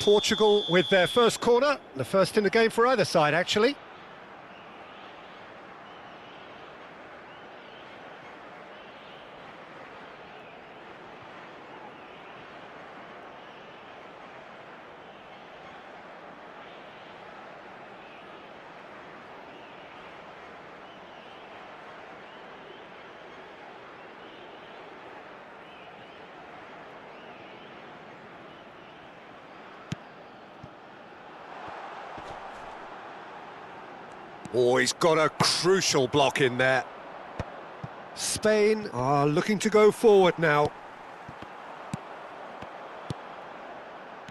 Portugal with their first corner, the first in the game for either side, actually. Oh, he's got a crucial block in there. Spain are looking to go forward now.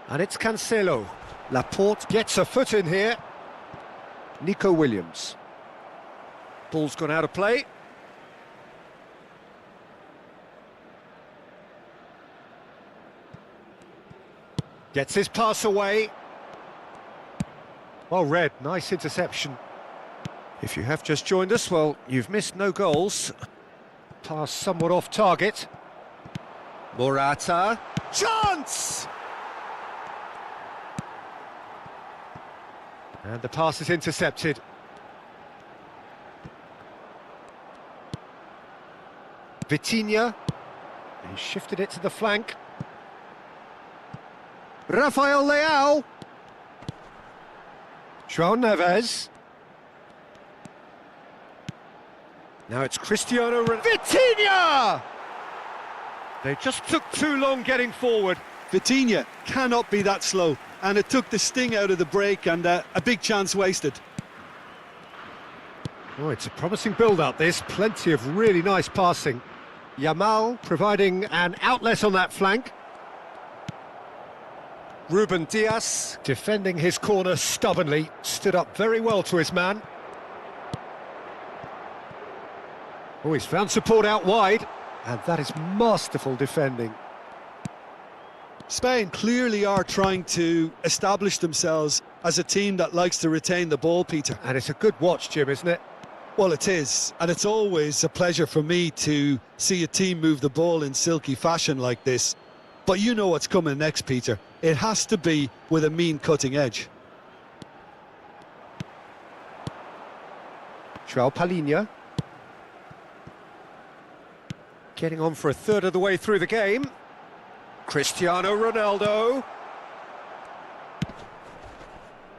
And it's Cancelo. Laporte gets a foot in here. Nico Williams. Ball's gone out of play. Gets his pass away. Well read, nice interception. If you have just joined us, well, you've missed no goals. Pass somewhat off target. Morata. Chance! And the pass is intercepted. Vitinha. He shifted it to the flank. Rafael Leao. João Neves. Now it's Cristiano Ronaldo. Vitinha! They just took too long getting forward. Vitinha cannot be that slow, and it took the sting out of the break, and a big chance wasted. Oh, it's a promising build-up, this. Plenty of really nice passing. Yamal providing an outlet on that flank. Ruben Dias defending his corner stubbornly. Stood up very well to his man. Oh, he's found support out wide, and that is masterful defending. Spain clearly are trying to establish themselves as a team that likes to retain the ball, Peter. And it's a good watch, Jim, isn't it? Well, it is, and it's always a pleasure for me to see a team move the ball in silky fashion like this. But you know what's coming next, Peter. It has to be with a mean cutting edge. João Palhinha. Getting on for a third of the way through the game. Cristiano Ronaldo.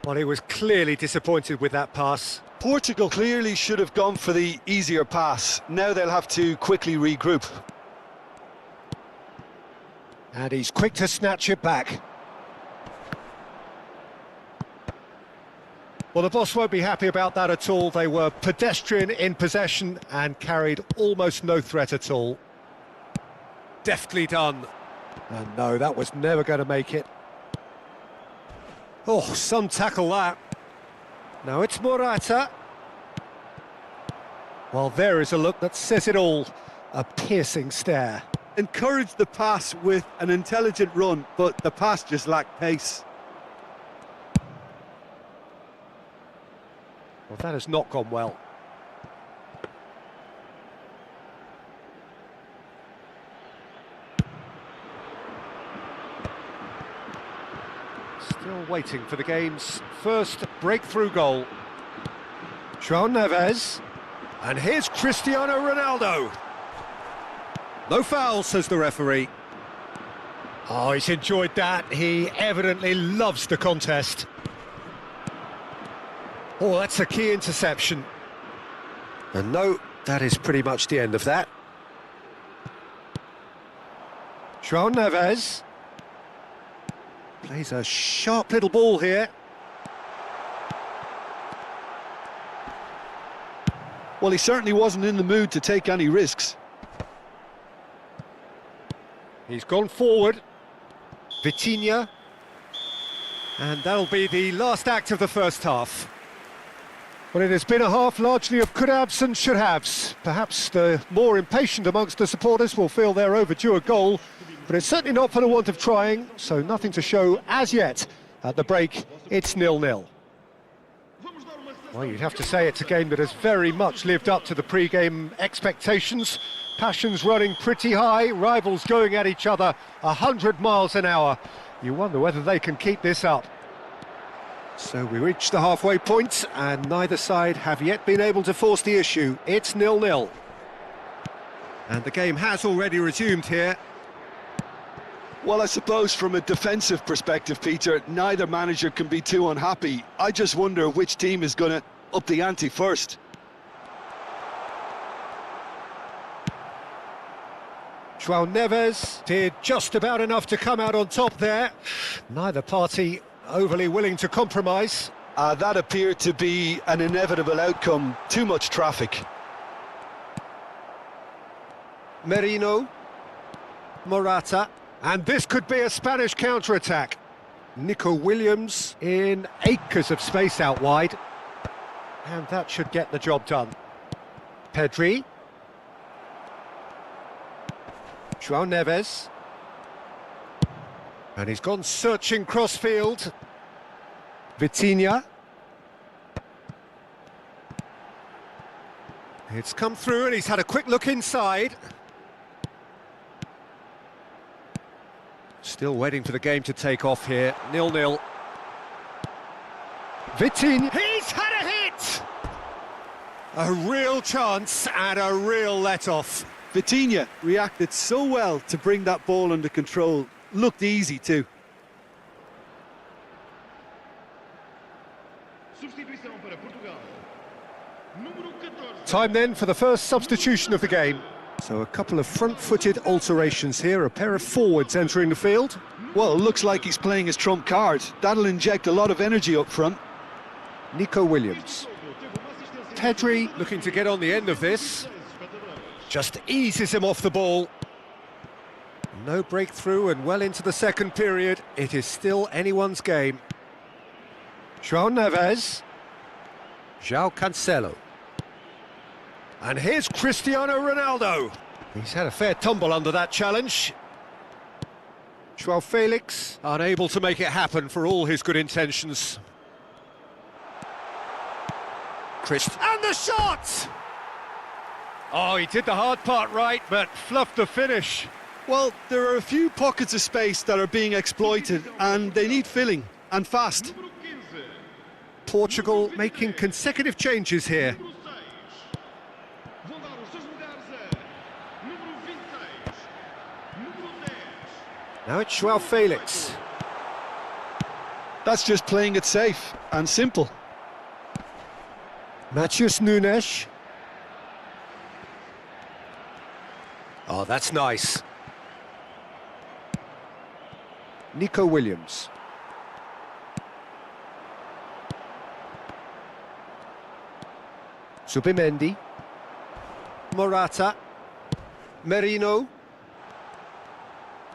Well, he was clearly disappointed with that pass. Portugal clearly should have gone for the easier pass. Now they'll have to quickly regroup. And he's quick to snatch it back. Well, the boss won't be happy about that at all. They were pedestrian in possession and carried almost no threat at all. Deftly done. And no, that was never going to make it. Oh, some tackle that. Now it's Morata. Well, there is a look that says it all. A piercing stare. Encouraged the pass with an intelligent run, but the pass just lacked pace. Well, that has not gone well. Still waiting for the game's first breakthrough goal. João Neves. And here's Cristiano Ronaldo. No foul, says the referee. Oh, he's enjoyed that. He evidently loves the contest. Oh, that's a key interception. And no, that is pretty much the end of that. João Neves. Plays a sharp little ball here. Well, he certainly wasn't in the mood to take any risks. He's gone forward. Vitinha. And that'll be the last act of the first half. Well, it has been a half largely of could-haves and should-haves. Perhaps the more impatient amongst the supporters will feel they're overdue a goal, but it's certainly not for the want of trying, so nothing to show as yet. At the break, it's 0-0. Well, you'd have to say it's a game that has very much lived up to the pre-game expectations. Passions running pretty high, rivals going at each other 100 miles an hour. You wonder whether they can keep this up. So we reach the halfway point, and neither side have yet been able to force the issue. It's 0-0. And the game has already resumed here. Well, I suppose from a defensive perspective, Peter, neither manager can be too unhappy. I just wonder which team is going to up the ante first. João Neves did just about enough to come out on top there. Neither party overly willing to compromise. That appeared to be an inevitable outcome. Too much traffic. Merino. Morata. And this could be a Spanish counter-attack. Nico Williams in acres of space out wide. And that should get the job done. Pedri. João Neves. And he's gone searching cross-field. Vitinha. It's come through and he's had a quick look inside. Still waiting for the game to take off here. 0-0. Vitinha. He's had a hit! A real chance and a real let-off. Vitinha reacted so well to bring that ball under control. Looked easy too. Time then for the first substitution of the game. So a couple of front-footed alterations here, a pair of forwards entering the field. Well, it looks like he's playing his trump card. That'll inject a lot of energy up front. Nico Williams. Pedri looking to get on the end of this. Just eases him off the ball. No breakthrough and well into the second period. It is still anyone's game. João Neves. João Cancelo. And here's Cristiano Ronaldo. He's had a fair tumble under that challenge. João Felix, unable to make it happen for all his good intentions. And the shot! Oh, he did the hard part right, but fluffed the finish. Well, there are a few pockets of space that are being exploited, and they need filling, and fast. Portugal making consecutive changes here. Now it's João Felix. That's just playing it safe and simple. Matheus Nunes. Oh, that's nice. Nico Williams. Subimendi. Morata. Merino.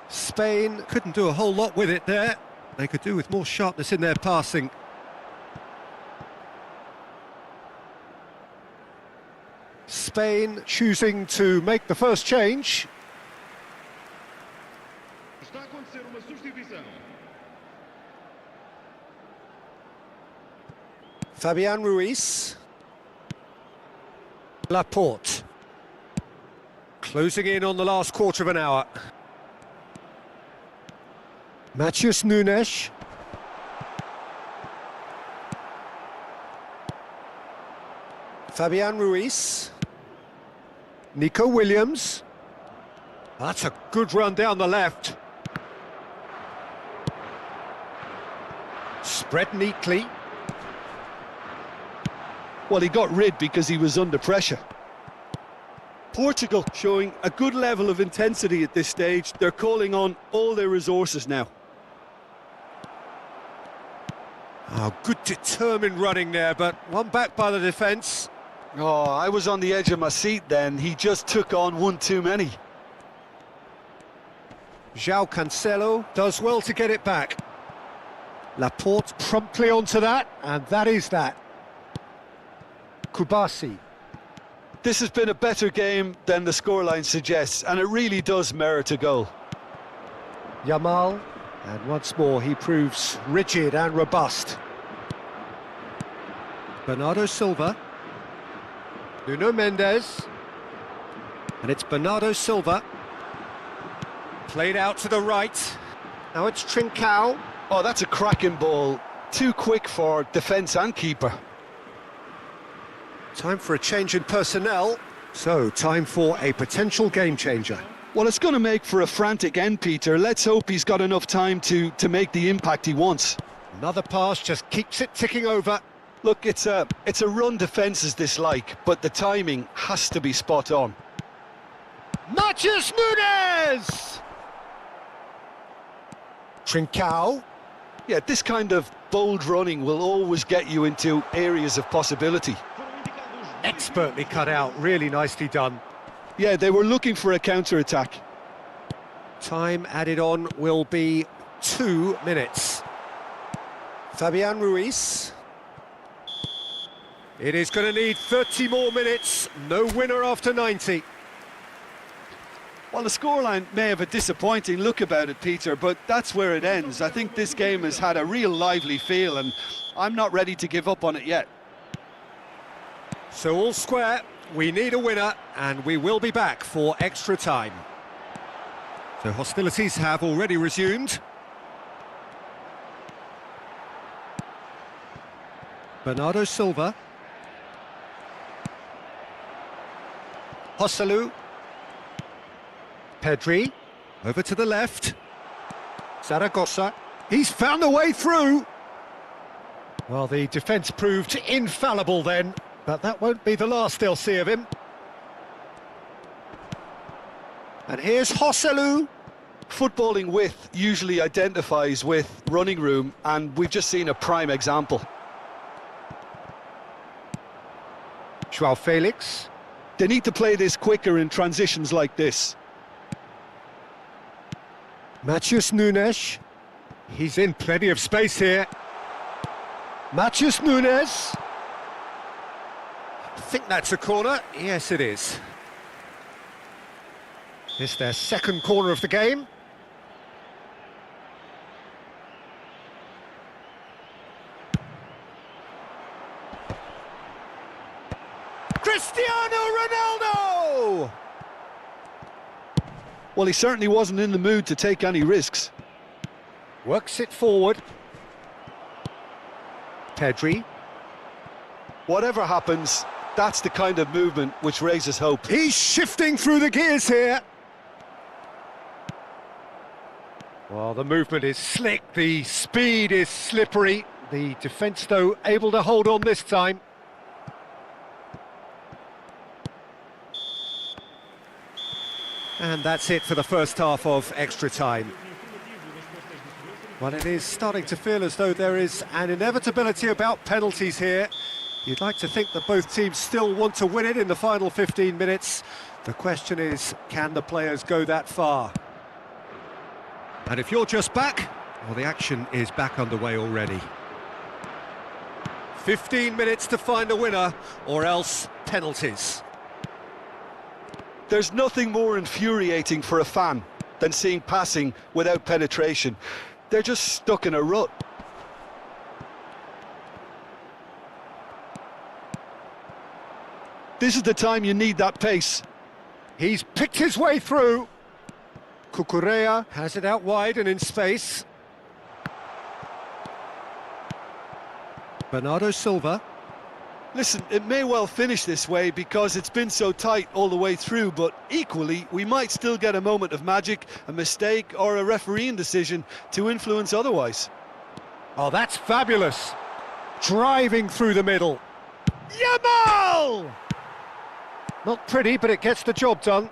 Spain couldn't do a whole lot with it there. They could do with more sharpness in their passing. Spain choosing to make the first change. Fabian Ruiz. Laporte. Closing in on the last quarter of an hour. Matheus Nunes. Fabian Ruiz. Nico Williams. That's a good run down the left. Spread neatly. Well, he got rid because he was under pressure. Portugal showing a good level of intensity at this stage. They're calling on all their resources now. Oh, good determined running there, but one back by the defence. Oh, I was on the edge of my seat then. He just took on one too many. João Cancelo does well to get it back. Laporte promptly onto that, and that is that. Kubasi. This has been a better game than the scoreline suggests, and it really does merit a goal. Yamal, and once more he proves rigid and robust. Bernardo Silva. Nuno Mendes. And it's Bernardo Silva. Played out to the right. Now it's Trincao. Oh, that's a cracking ball. Too quick for defence and keeper. Time for a change in personnel. So, time for a potential game changer. Well, it's going to make for a frantic end, Peter. Let's hope he's got enough time to make the impact he wants. Another pass just keeps it ticking over. Look, it's a run defence's dislike, but the timing has to be spot on. Matheus Nunes! Trincao. Yeah, this kind of bold running will always get you into areas of possibility. Expertly cut out, really nicely done. Yeah, they were looking for a counter-attack. Time added on will be 2 minutes. Fabian Ruiz. It is going to need 30 more minutes. No winner after 90. Well, the scoreline may have a disappointing look about it, Peter, but that's where it ends. I think this game has had a real lively feel, and I'm not ready to give up on it yet. So all square, we need a winner, and we will be back for extra time. So hostilities have already resumed. Bernardo Silva. Joselu. Pedri. Over to the left. Zaragoza. He's found a way through. Well, the defence proved infallible then, but that won't be the last they'll see of him. And here's Joselu. Footballing width usually identifies with running room, and we've just seen a prime example. Joao Felix. They need to play this quicker in transitions like this. Matheus Nunes. He's in plenty of space here. Matheus Nunes. I think that's a corner. Yes, it is. It's their second corner of the game. Cristiano Ronaldo! Well, he certainly wasn't in the mood to take any risks. Works it forward. Pedri. Whatever happens, that's the kind of movement which raises hope. He's shifting through the gears here. Well, the movement is slick, the speed is slippery. The defence, though, able to hold on this time. And that's it for the first half of extra time. Well, it is starting to feel as though there is an inevitability about penalties here. You'd like to think that both teams still want to win it in the final 15 minutes. The question is, can the players go that far? And if you're just back, well, the action is back underway already. 15 minutes to find a winner, or else penalties. There's nothing more infuriating for a fan than seeing passing without penetration. They're just stuck in a rut. This is the time you need that pace. He's picked his way through. Cucurella has it out wide and in space. Bernardo Silva. Listen, it may well finish this way because it's been so tight all the way through, but equally, we might still get a moment of magic, a mistake, or a refereeing decision to influence otherwise. Oh, that's fabulous. Driving through the middle. Yamal! Not pretty, but it gets the job done.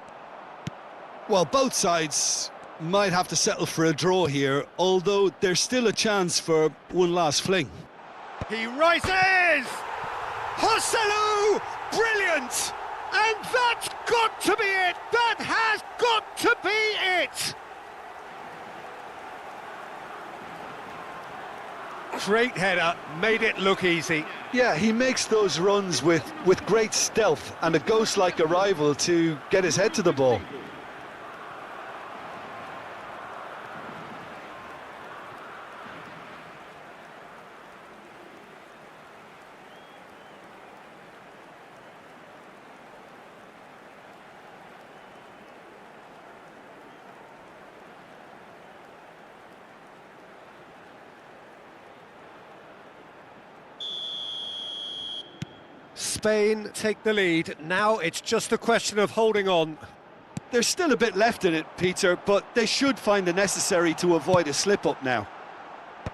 Well, both sides might have to settle for a draw here, although there's still a chance for one last fling. He rises! Joselu! Brilliant! And that's got to be it! That has got to be it! Great header, made it look easy. Yeah, he makes those runs with great stealth and a ghost-like arrival to get his head to the ball. Spain take the lead. Now it's just a question of holding on. There's still a bit left in it, Peter, but they should find the necessary to avoid a slip-up now.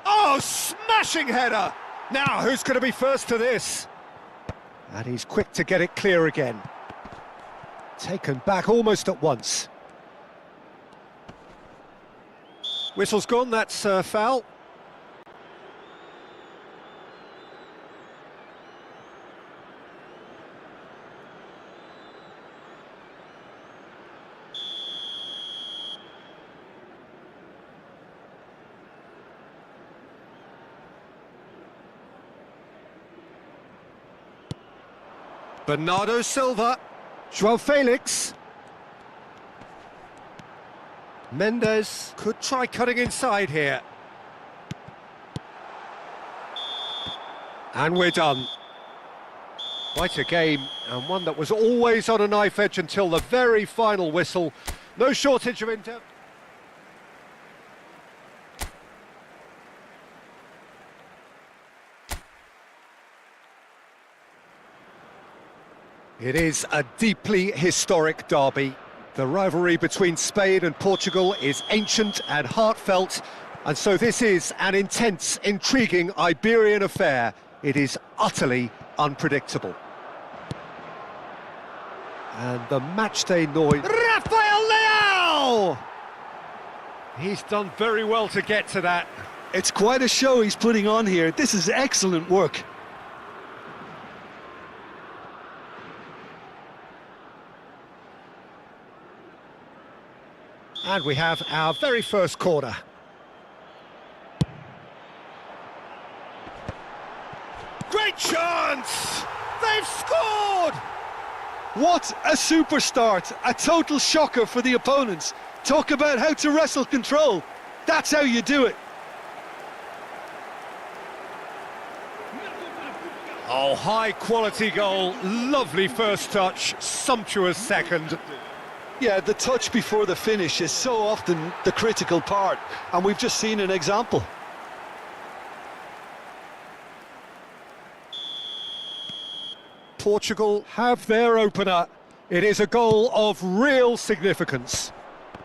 Oh, smashing header! Now, who's going to be first to this? And he's quick to get it clear again. Taken back almost at once. Whistle's gone, that's foul. Bernardo Silva, João Felix. Mendes could try cutting inside here. And we're done. Quite a game, and one that was always on a knife edge until the very final whistle. No shortage of intent. It is a deeply historic derby. The rivalry between Spain and Portugal is ancient and heartfelt, and so this is an intense, intriguing Iberian affair. It is utterly unpredictable. And the matchday noise... Rafael Leao! He's done very well to get to that. It's quite a show he's putting on here. This is excellent work. And we have our very first corner. Great chance! They've scored! What a super start! A total shocker for the opponents. Talk about how to wrestle control. That's how you do it. Oh, high quality goal. Lovely first touch, sumptuous second. Yeah, the touch before the finish is so often the critical part, and we've just seen an example. Portugal have their opener. It is a goal of real significance.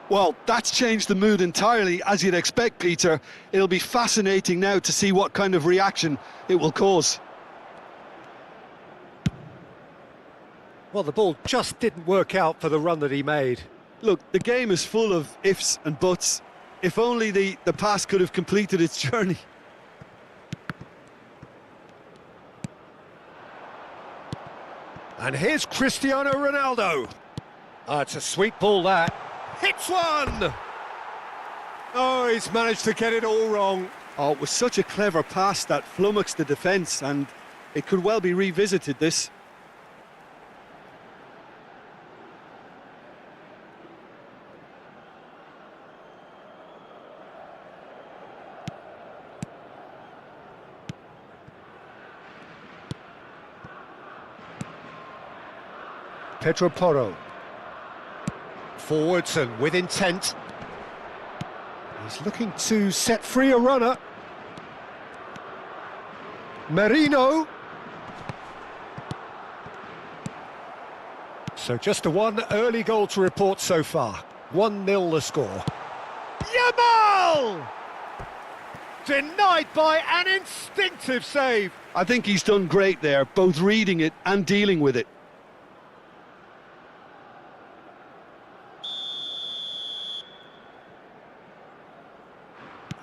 Well, that's changed the mood entirely, as you'd expect, Peter. It'll be fascinating now to see what kind of reaction it will cause. Well, the ball just didn't work out for the run that he made. Look, the game is full of ifs and buts. If only the pass could have completed its journey. And here's Cristiano Ronaldo. It's a sweet ball, that. Hits one! Oh, he's managed to get it all wrong. Oh, it was such a clever pass that flummoxed the defence, and it could well be revisited, this. Pedro Porro. Forwards and with intent. He's looking to set free a runner. Merino. So just a one early goal to report so far. 1-0 the score. Yamal! Denied by an instinctive save. I think he's done great there, both reading it and dealing with it.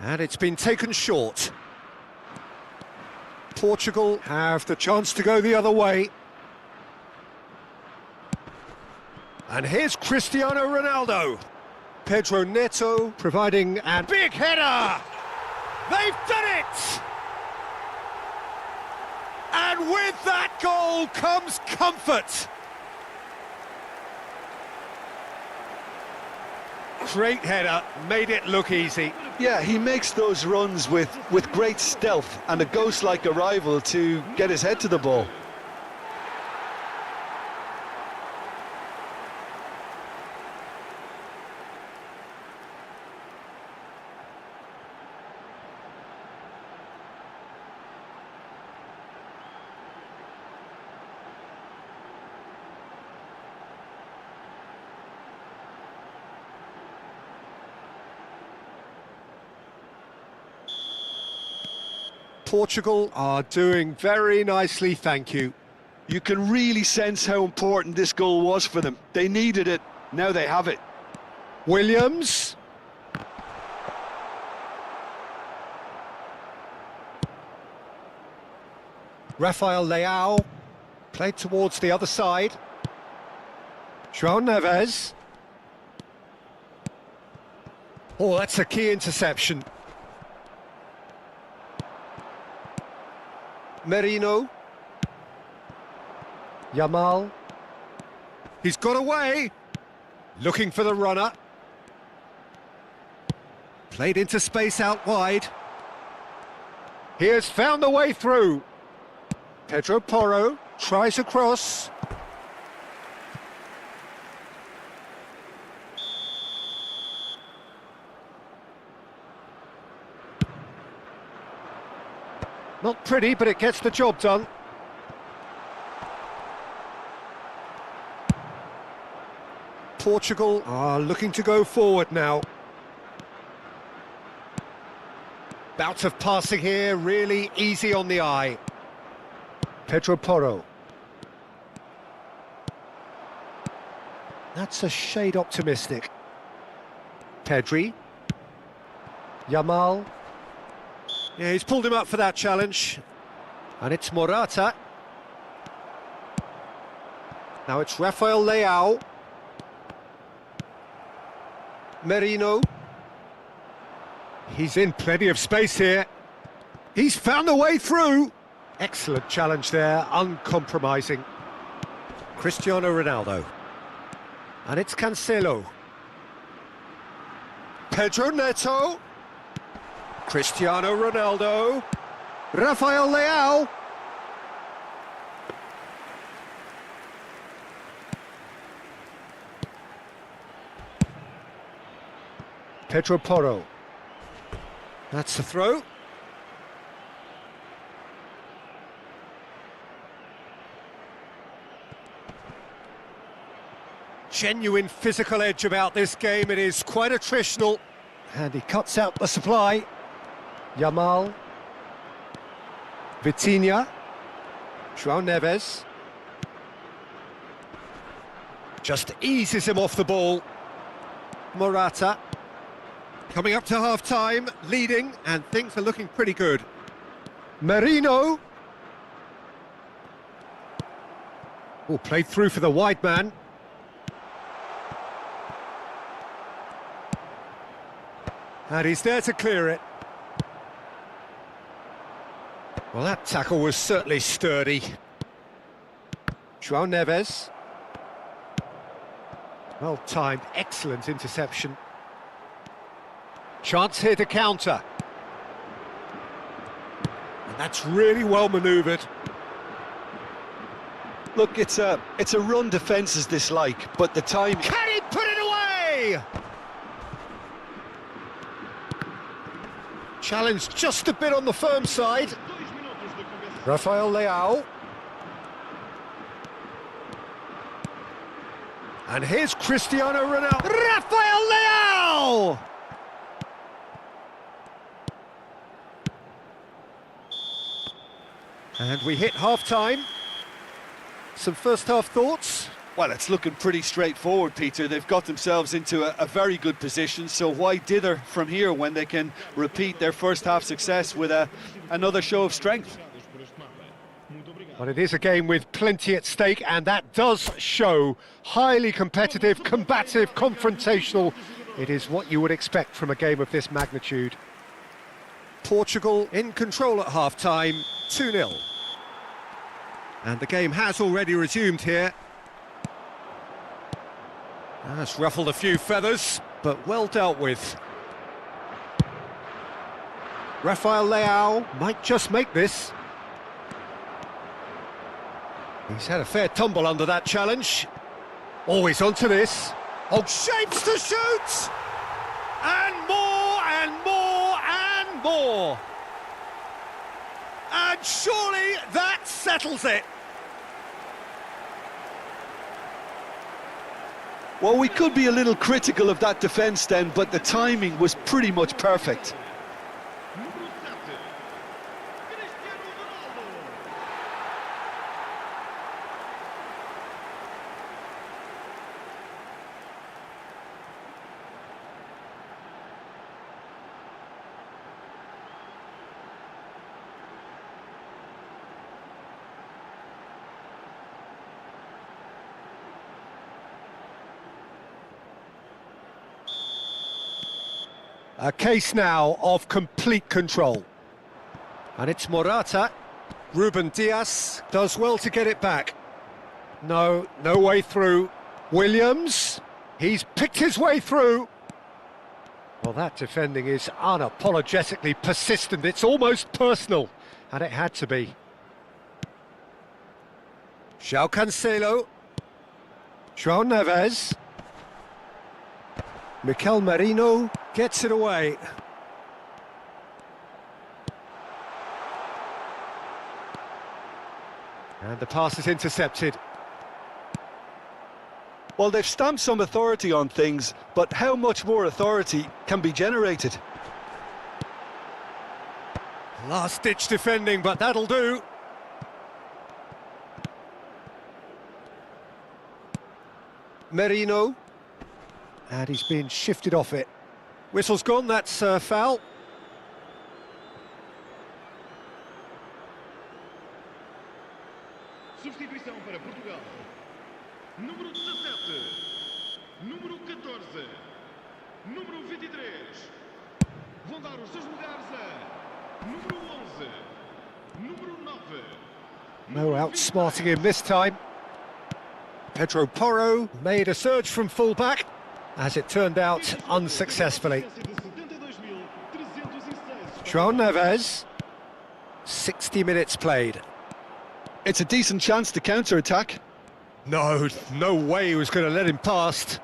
And it's been taken short. Portugal have the chance to go the other way. And here's Cristiano Ronaldo. Pedro Neto providing a big header! They've done it! And with that goal comes comfort. Great header, made it look easy. Yeah, he makes those runs with great stealth and a ghost-like arrival to get his head to the ball. Portugal are doing very nicely, thank you. You can really sense how important this goal was for them. They needed it, now they have it. Williams. Rafael Leao. Played towards the other side. João Neves. Oh, that's a key interception. Merino. Yamal. He's got away. Looking for the runner. Played into space out wide. He has found the way through. Pedro Porro tries across. Not pretty, but it gets the job done. Portugal are looking to go forward now. Bout of passing here, really easy on the eye. Pedro Porro. That's a shade optimistic. Pedri. Yamal. Yeah, he's pulled him up for that challenge. And it's Morata. Now it's Rafael Leao. Merino. He's in plenty of space here. He's found a way through. Excellent challenge there, uncompromising. Cristiano Ronaldo. And it's Cancelo. Pedro Neto. Cristiano Ronaldo. Rafael Leao. Pedro Porro. That's the throw. Genuine physical edge about this game. It is quite attritional. And he cuts out the supply. Yamal. Vitinha. João Neves. Just eases him off the ball. Morata. Coming up to half-time, leading, and things are looking pretty good. Merino. Oh, played through for the wide man. And he's there to clear it. Well, that tackle was certainly sturdy. João Neves. Well-timed, excellent interception. Chance here to counter. And that's really well manoeuvred. Look, it's a run defence is this like, but the time... Can he put it away? Challenge just a bit on the firm side. Rafael Leao. And here's Cristiano Ronaldo. Rafael Leao! And we hit half-time. Some first-half thoughts? Well, it's looking pretty straightforward, Peter. They've got themselves into a very good position, so why dither from here when they can repeat their first-half success with another show of strength? Well, it is a game with plenty at stake, and that does show. Highly competitive, combative, confrontational. It is what you would expect from a game of this magnitude. Portugal in control at half-time, 2-0. And the game has already resumed here. That's ruffled a few feathers, but well dealt with. Rafael Leao might just make this. He's had a fair tumble under that challenge. Always onto this. Oh, shapes to shoot! And more, and more, and more! And surely that settles it! Well, we could be a little critical of that defence then, but the timing was pretty much perfect. A case now of complete control. And it's Morata. Ruben Dias does well to get it back. No way through. Williams, he's picked his way through. Well, that defending is unapologetically persistent. It's almost personal, and it had to be. João Cancelo. João Neves. Mikel Merino gets it away. And the pass is intercepted. Well, they've stamped some authority on things, but how much more authority can be generated? Last-ditch defending, but that'll do. Merino. And he's been shifted off it. Whistle's gone, that's foul. Substituição para Portugal. Número 17. Número 14. Número 23. Vão dar os seus lugares a número 11. Número 9. No outsmarting him this time. Pedro Porro made a surge from full-back, as it turned out unsuccessfully. João Neves, 60 minutes played. It's a decent chance to counter-attack. No way he was going to let him past.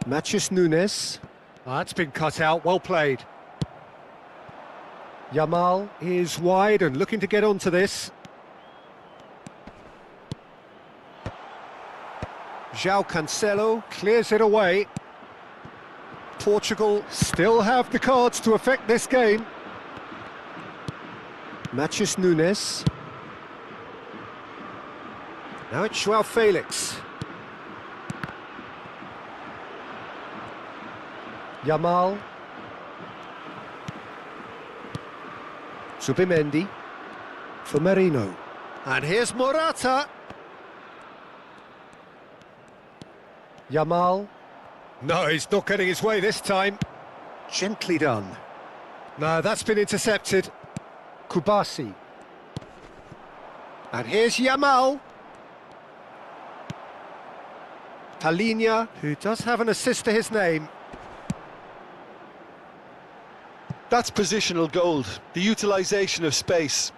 Matheus Nunes. That's been cut out, well played. Yamal is wide and looking to get onto this. João Cancelo clears it away. Portugal still have the cards to affect this game. Matheus Nunes. Now it's João Felix. Yamal. Zubimendi. For Merino. And here's Morata. Yamal. No, he's not getting his way this time. Gently done. No, that's been intercepted. Kubasi. And here's Yamal. Palhinha, who does have an assist to his name. That's positional gold, the utilisation of space.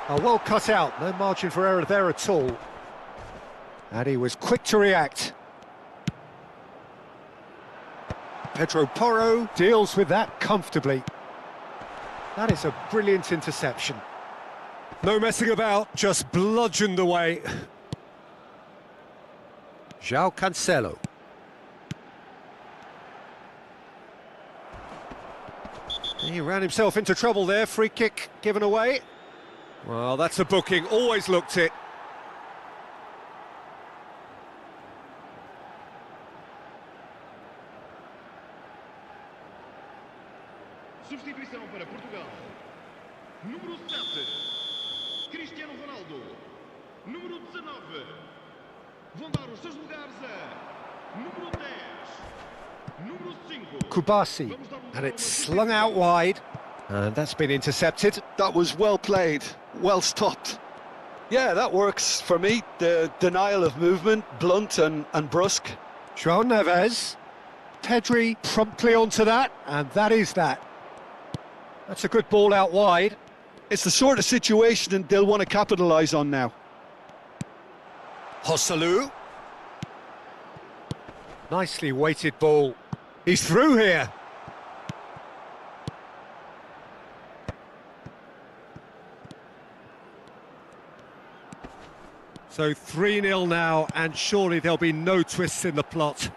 Oh, well cut out, no margin for error there at all. And he was quick to react. Pedro Porro deals with that comfortably. That is a brilliant interception. No messing about, just bludgeoned away. João Cancelo. He ran himself into trouble there, free kick given away. Well, that's a booking, always looked it. Substituição para Portugal. Número 7. Cristiano Ronaldo. Número 19. Vão dar os seus lugares a número 10. Número 5. Kubasi. And it's slung out wide. And that's been intercepted. That was well played, well stopped. Yeah, that works for me. The denial of movement, blunt and brusque. João Neves. Pedri promptly onto that, and that is that. That's a good ball out wide. It's the sort of situation they'll want to capitalise on now. Joselu. Nicely weighted ball. He's through here. So 3-0 now, and surely there'll be no twists in the plot.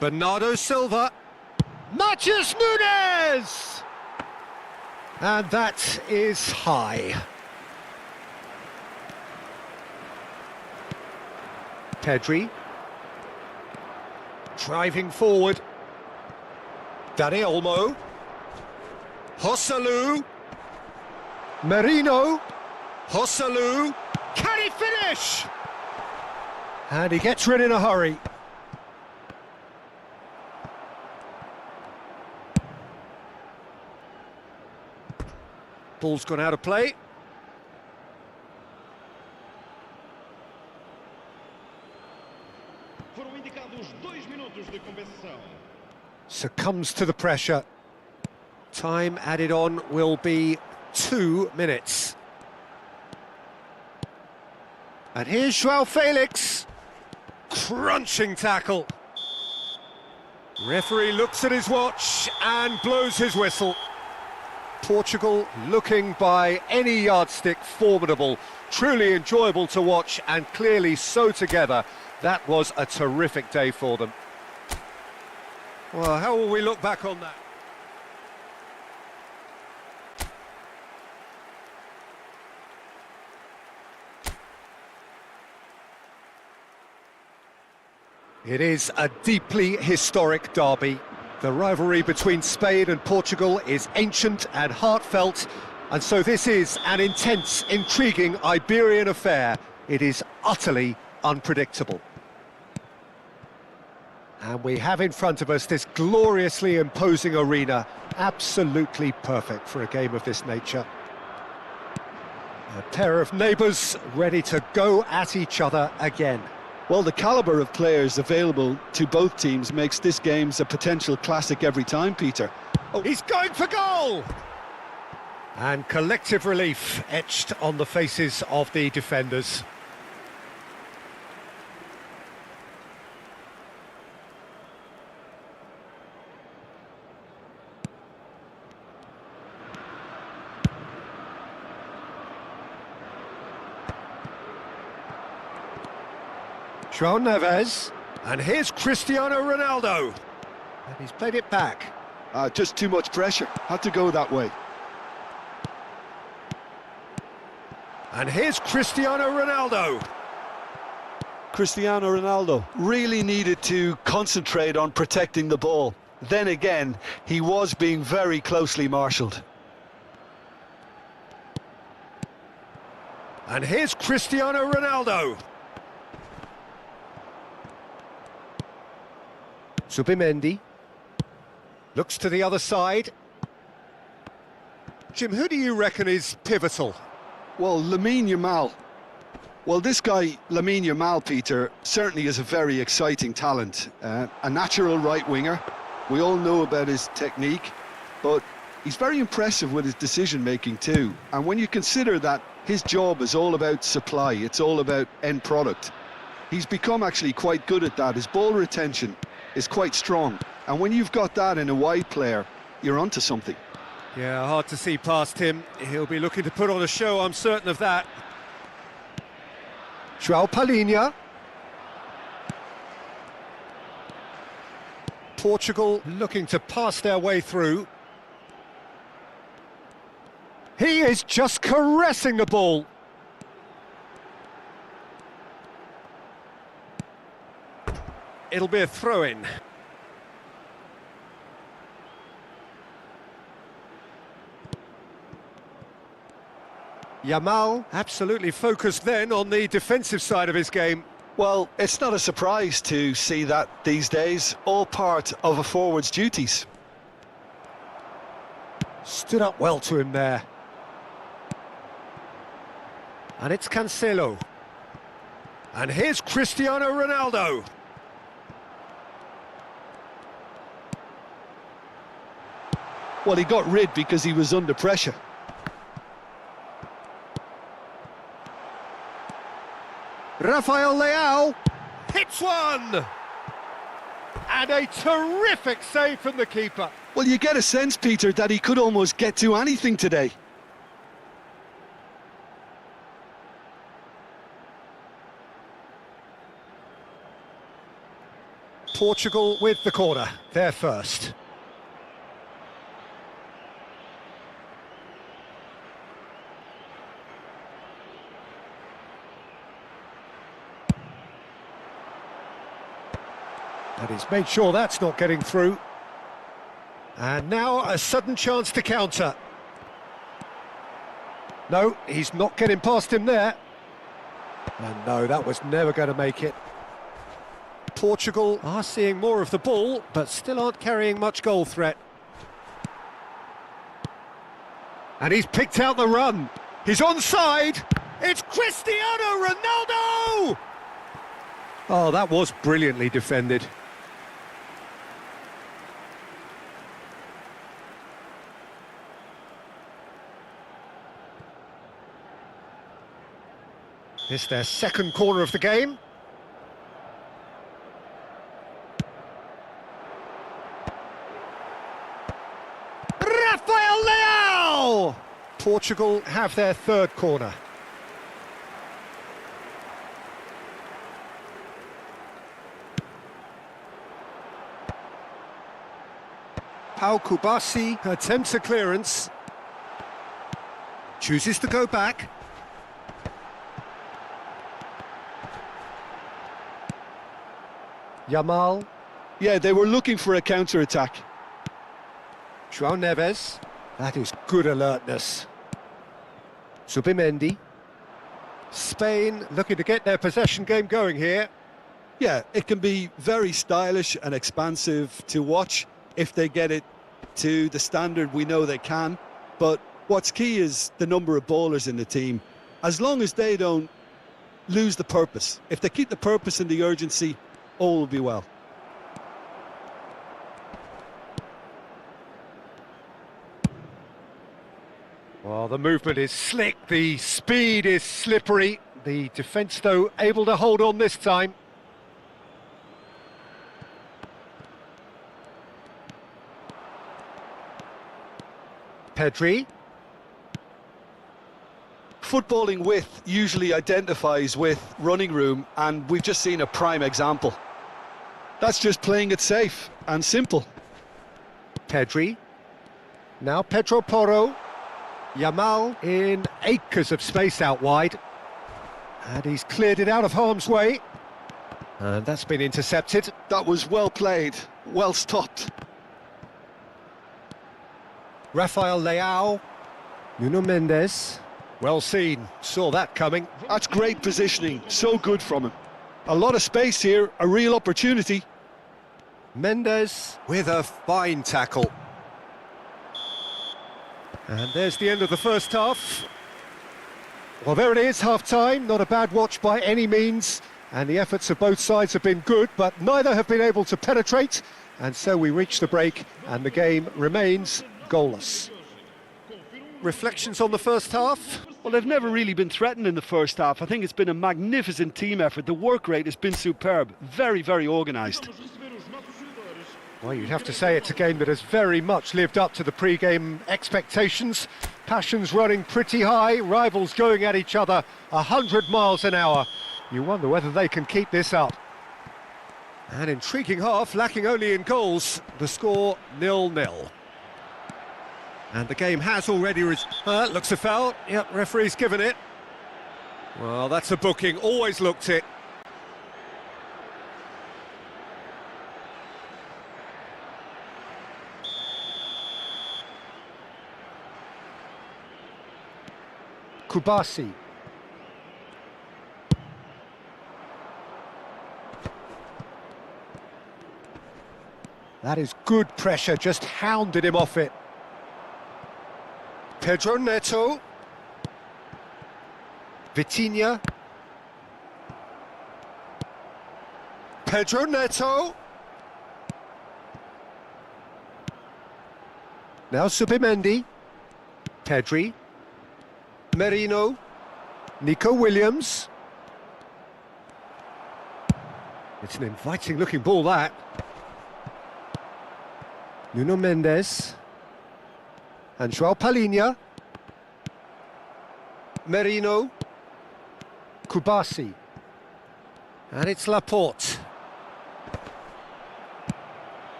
Bernardo Silva. Matheus Nunes! And that is high. Pedri. Driving forward. Dani Olmo. Joselu. Merino. Joselu. Can he finish? And he gets rid in a hurry. Ball's gone out of play. Foram indicados 2 minutos de compensação. Succumbs to the pressure. Time added on will be 2 minutes. And here's João Felix. Crunching tackle. Referee looks at his watch and blows his whistle. Portugal looking by any yardstick formidable. Truly enjoyable to watch and clearly so together. That was a terrific day for them. Well, how will we look back on that? It is a deeply historic derby. The rivalry between Spain and Portugal is ancient and heartfelt, and so this is an intense, intriguing Iberian affair. It is utterly unpredictable. And we have in front of us this gloriously imposing arena, absolutely perfect for a game of this nature. A pair of neighbours ready to go at each other again. Well, the calibre of players available to both teams makes this game a potential classic every time, Peter. Oh, he's going for goal! And collective relief etched on the faces of the defenders. João Neves, and here's Cristiano Ronaldo, and he's played it back. Just too much pressure, had to go that way. And here's Cristiano Ronaldo. Cristiano Ronaldo really needed to concentrate on protecting the ball. Then again, he was being very closely marshalled. And here's Cristiano Ronaldo. Zubimendi looks to the other side. Jim, who do you reckon is pivotal? Well, Lamine Yamal. Well, this guy, Lamine Yamal, Peter, certainly is a very exciting talent. A natural right winger. We all know about his technique, but he's very impressive with his decision-making too. And when you consider that his job is all about supply, it's all about end product, he's become actually quite good at that. His ball retention is quite strong, and when you've got that in a wide player, you're onto something. Yeah, hard to see past him. He'll be looking to put on a show, I'm certain of that. João Palhinha. Portugal looking to pass their way through. He is just caressing the ball. It'll be a throw-in. Yamal absolutely focused then on the defensive side of his game. Well, it's not a surprise to see that these days, all part of a forward's duties. Stood up well to him there. And it's Cancelo. And here's Cristiano Ronaldo. Well, he got rid because he was under pressure. Rafael Leao hits one! And a terrific save from the keeper. Well, you get a sense, Peter, that he could almost get to anything today. Portugal with the corner, they're first. And he's made sure that's not getting through. And now a sudden chance to counter. No, he's not getting past him there. And no, that was never going to make it. Portugal are seeing more of the ball, but still aren't carrying much goal threat. And he's picked out the run. He's onside. It's Cristiano Ronaldo! Oh, that was brilliantly defended. It's their second corner of the game. Rafael Leão! Portugal have their third corner. Pau Kubasi attempts a clearance. Chooses to go back. Yamal. Yeah, they were looking for a counter-attack. João Neves. That is good alertness. Zubimendi. Spain looking to get their possession game going here. Yeah, it can be very stylish and expansive to watch if they get it to the standard we know they can. But what's key is the number of ballers in the team. As long as they don't lose the purpose, if they keep the purpose and the urgency, all will be well. Well, the movement is slick, the speed is slippery. The defence, though, able to hold on this time. Pedri. Footballing width usually identifies with running room, and we've just seen a prime example. That's just playing it safe and simple. Pedri. Now Pedro Porro. Yamal in acres of space out wide. And he's cleared it out of harm's way. And that's been intercepted. That was well played, well stopped. Rafael Leão. Nuno Mendes. Well seen, saw that coming. That's great positioning, so good from him. A lot of space here, a real opportunity. Mendes with a fine tackle. And there's the end of the first half. Well, there it is, half-time. Not a bad watch by any means. And the efforts of both sides have been good, but neither have been able to penetrate. And so we reach the break, and the game remains goalless. Reflections on the first half? Well, they've never really been threatened in the first half. I think it's been a magnificent team effort. The work rate has been superb. Very, very organised. Well, you'd have to say it's a game that has very much lived up to the pre-game expectations. Passions running pretty high, rivals going at each other 100 miles an hour. You wonder whether they can keep this up. An intriguing half, lacking only in goals. The score 0-0. And the game has already... looks a foul. Yep, referee's given it. Well, that's a booking. Always looked it. Kubasi. That is good pressure, just hounded him off it. Pedro Neto. Vitinha. Pedro Neto. Now Zubimendi. Pedri. Merino. Nico Williams. It's an inviting looking ball, that. Nuno Mendes. And João Palhinha. Merino. Kubasi. And it's Laporte.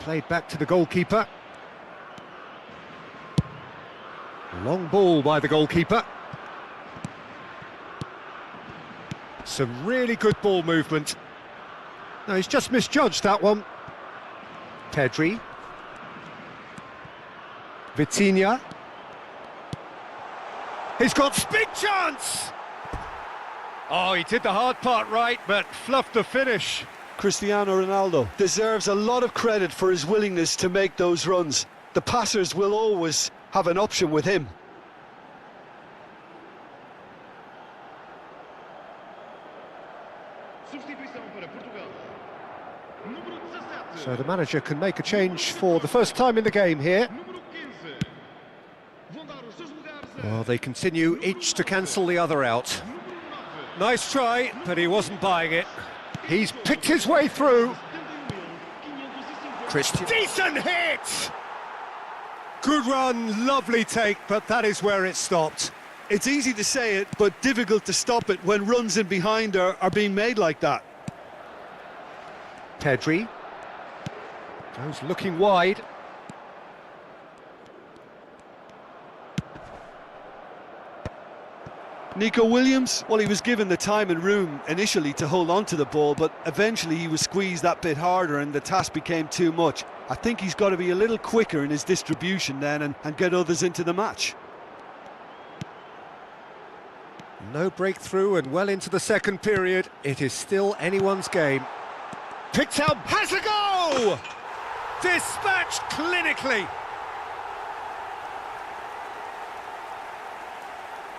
Played back to the goalkeeper. Long ball by the goalkeeper. Some really good ball movement. No, he's just misjudged that one. Pedri. Vitinha. He's got big chance! Oh, he did the hard part right, but fluffed the finish. Cristiano Ronaldo deserves a lot of credit for his willingness to make those runs. The passers will always have an option with him. So the manager can make a change for the first time in the game here. Número 15. Vão dar os seus lugares a Well, they continue each to cancel the other out. número 9. Nice try, but he wasn't buying it. He's picked his way through. 71.550. Christian. Decent hit! Good run, lovely take, but that is where it stopped. It's easy to say it, but difficult to stop it when runs in behind are being made like that. Pedri goes looking wide. Nico Williams, well, he was given the time and room initially to hold on to the ball, but eventually he was squeezed that bit harder and the task became too much. I think he's got to be a little quicker in his distribution then and get others into the match. No breakthrough and well into the second period. It is still anyone's game. Picked out, has a go! Dispatched clinically.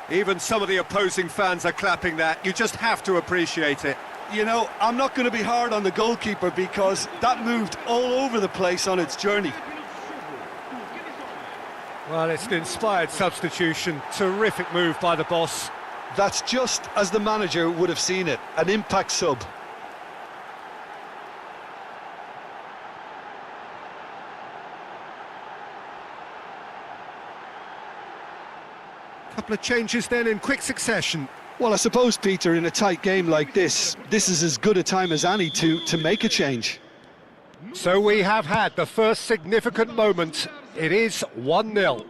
Even some of the opposing fans are clapping that. You just have to appreciate it. You know, I'm not going to be hard on the goalkeeper because that moved all over the place on its journey. Well, it's an inspired substitution. Terrific move by the boss. That's just as the manager would have seen it, an impact sub. Couple of changes then in quick succession. Well, I suppose, Peter, in a tight game like this is as good a time as any to make a change. So we have had the first significant moment. It is 1-0.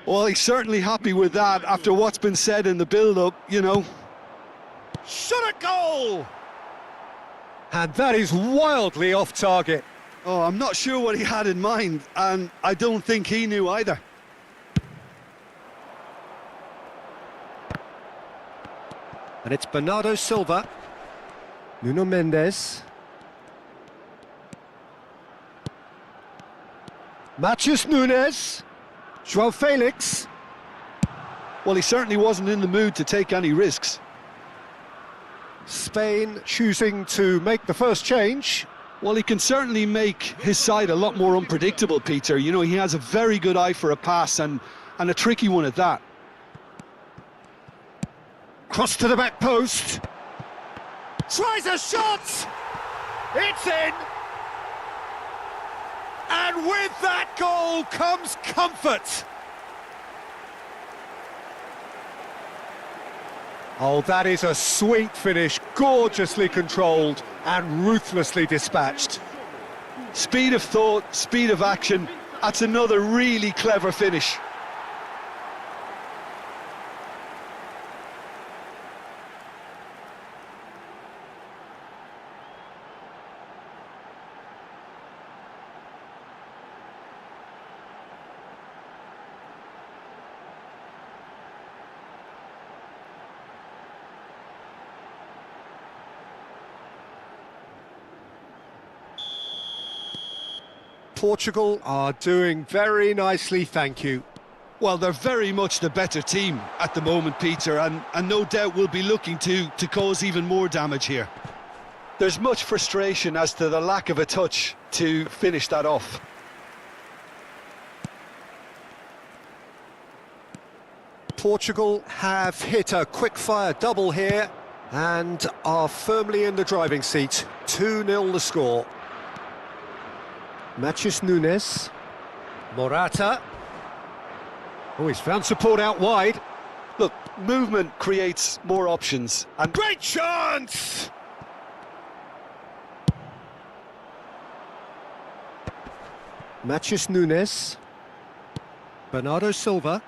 Well, he's certainly happy with that after what's been said in the build-up, you know. Shot a goal! And that is wildly off target. Oh, I'm not sure what he had in mind, and I don't think he knew either. And it's Bernardo Silva. Nuno Mendes. Matheus Nunes. João Felix. Well, he certainly wasn't in the mood to take any risks. Spain choosing to make the first change. Well, he can certainly make his side a lot more unpredictable, Peter. You know, he has a very good eye for a pass and a tricky one at that. Cross to the back post. Tries a shot! It's in! And with that goal comes comfort. Oh, that is a sweet finish, gorgeously controlled and ruthlessly dispatched. Speed of thought, speed of action, that's another really clever finish. Portugal are doing very nicely, thank you. Well, they're very much the better team at the moment, Peter, and no doubt will be looking to cause even more damage here. There's much frustration as to the lack of a touch to finish that off. Portugal have hit a quick-fire double here and are firmly in the driving seat. 2-0 the score. Matheus Nunes. Morata. Oh, he's found support out wide. Look, movement creates more options. And Great chance! Matheus Nunes. Bernardo Silva.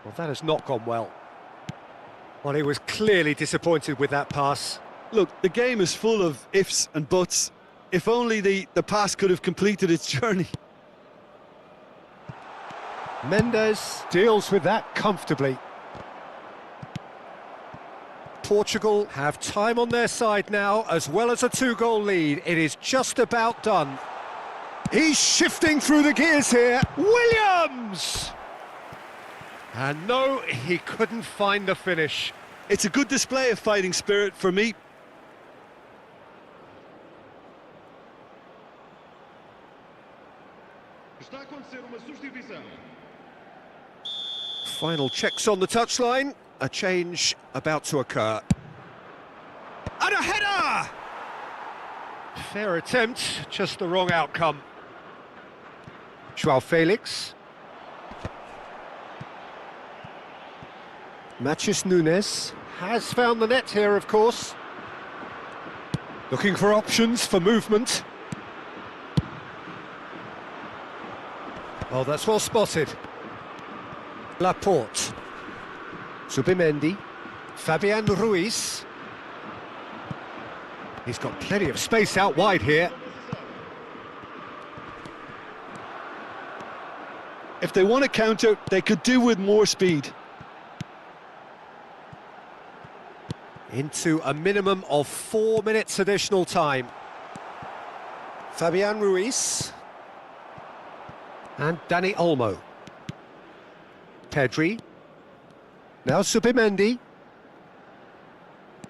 Well, that has not gone well. Well, he was clearly disappointed with that pass. look, the game is full of ifs and buts. If only the pass could have completed its journey. Mendes deals with that comfortably. Portugal have time on their side now, as well as a two-goal lead. It is just about done. He's shifting through the gears here. Williams! And no, he couldn't find the finish. It's a good display of fighting spirit for me. posição. Final checks on the touchline. A change about to occur. And a header! Fair attempt, just the wrong outcome. João Felix. Matheus Nunes has found the net here, of course. Looking for options for movement. Oh, that's well spotted. Laporte. Zubimendi. Fabian Ruiz. He's got plenty of space out wide here. If they want to counter, they could do with more speed. Into a minimum of 4 minutes additional time. Fabian Ruiz. And Dani Olmo. Pedri. Now Zubimendi.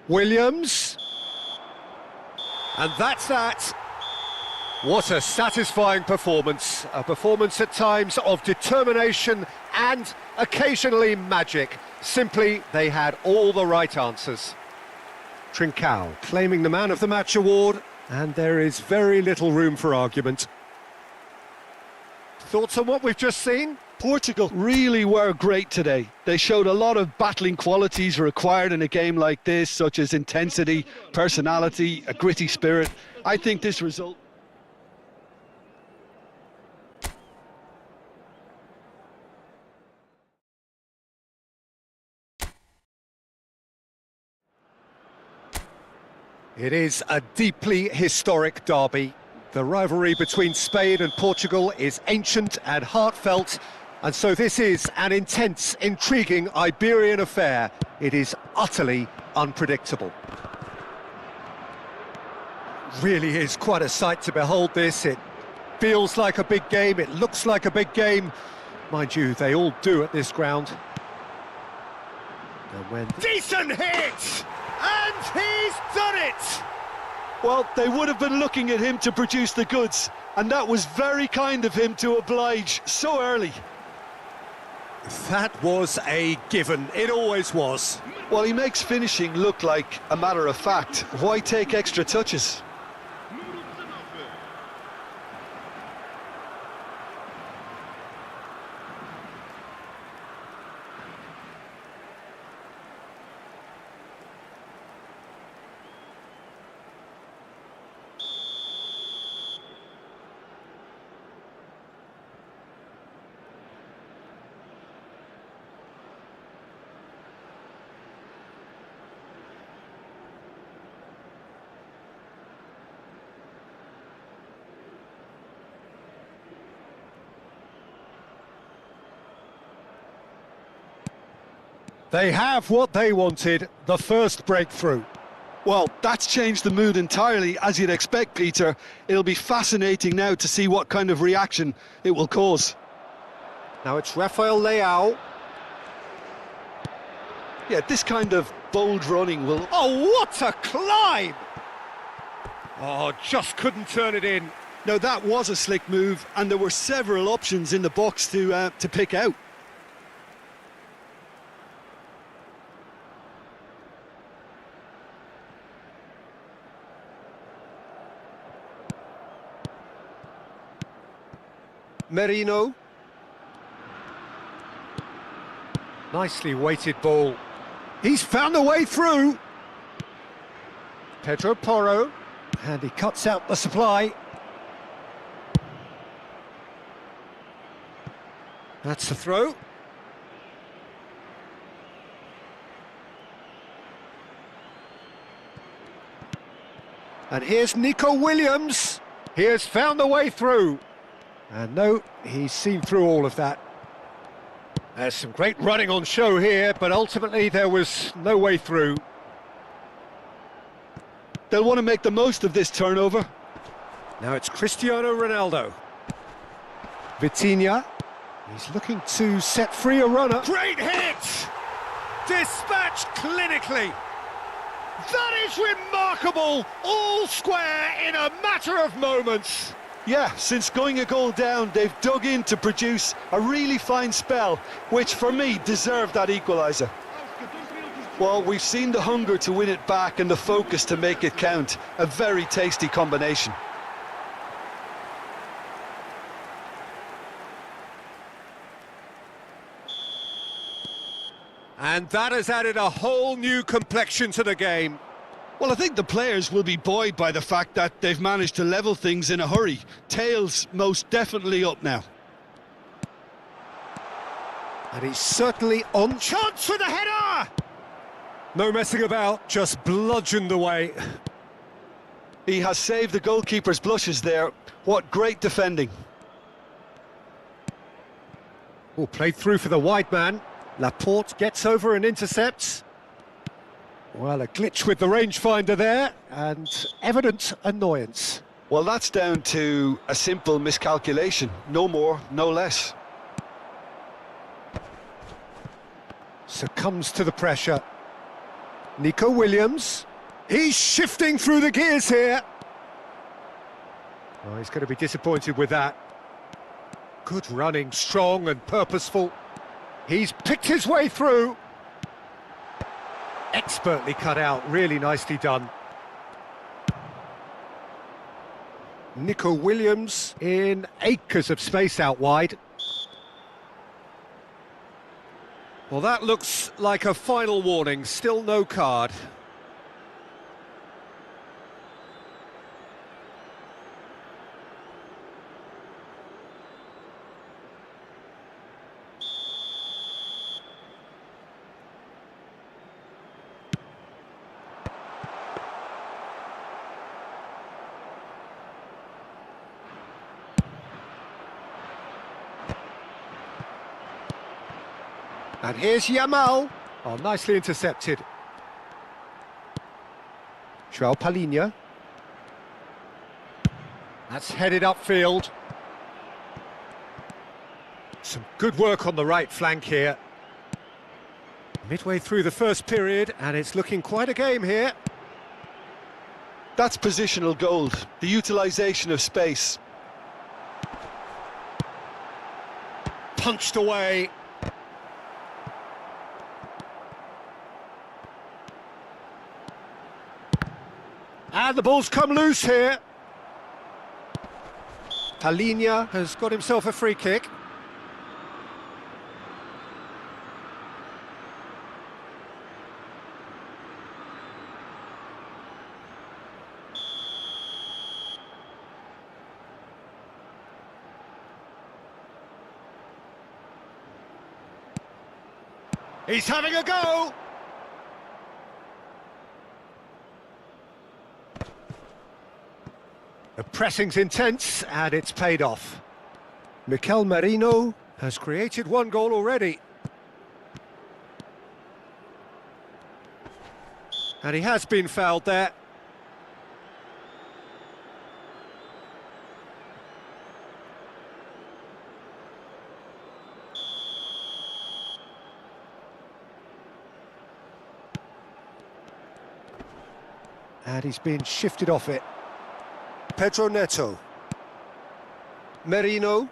Williams. And that's that. What a satisfying performance. A performance at times of determination and occasionally magic. Simply, they had all the right answers. Trincao claiming the Man of the Match award, and there is very little room for argument. Thoughts on what we've just seen? Portugal really were great today. They showed a lot of battling qualities required in a game like this, such as intensity, personality, a gritty spirit. I think this result... It is a deeply historic derby. The rivalry between Spain and Portugal is ancient and heartfelt, and so this is an intense, intriguing Iberian affair. It is utterly unpredictable. Really is quite a sight to behold this. It feels like a big game, it looks like a big game. Mind you, they all do at this ground. And when... Decent hit! And he's done it! Well, they would have been looking at him to produce the goods, and that was very kind of him to oblige so early. That was a given, it always was. Well, he makes finishing look like a matter of fact. Why take extra touches? They have what they wanted, the first breakthrough. Well, that's changed the mood entirely, as you'd expect, Peter. It'll be fascinating now to see what kind of reaction it will cause. Now it's Rafael Leao. Yeah, this kind of bold running will... Oh, what a climb! Oh, just couldn't turn it in. Now, that was a slick move, and there were several options in the box to pick out. Merino. Nicely weighted ball. He's found a way through. Pedro Porro. And he cuts out the supply. That's the throw. And here's Nico Williams. He has found a way through. And no, he's seen through all of that. There's some great running on show here, but ultimately there was no way through. They'll want to make the most of this turnover. Now it's Cristiano Ronaldo. Vitinha. He's looking to set free a runner. Great hit! Dispatched clinically. That is remarkable. All square in a matter of moments. Yeah, since going a goal down, they've dug in to produce a really fine spell, which for me deserved that equaliser. Well, we've seen the hunger to win it back and the focus to make it count. A very tasty combination. And that has added a whole new complexion to the game. Well, I think the players will be buoyed by the fact that they've managed to level things in a hurry. Tails most definitely up now. And he's certainly on chance for the header! No messing about, just bludgeoned away. He has saved the goalkeeper's blushes there. What great defending. Oh, played through for the wide man. Laporte gets over and intercepts. Well, a glitch with the rangefinder there, and evident annoyance. Well, that's down to a simple miscalculation. No more, no less. Succumbs to the pressure. Nico Williams. He's shifting through the gears here. Oh, he's going to be disappointed with that. Good running, strong and purposeful. He's picked his way through. Expertly cut out, really nicely done. Nico Williams in acres of space out wide. Well, that looks like a final warning, still no card. And here's Yamal. Oh, nicely intercepted. João Palhinha. That's headed upfield. Some good work on the right flank here. Midway through the first period, and it's looking quite a game here. That's positional gold, the utilisation of space. Punched away. And the ball's come loose here. Palhinha has got himself a free kick. He's having a go! The pressing's intense, and it's paid off. Mikel Merino has created one goal already. And he has been fouled there. And he's been shifted off it. Pedro Neto. Merino.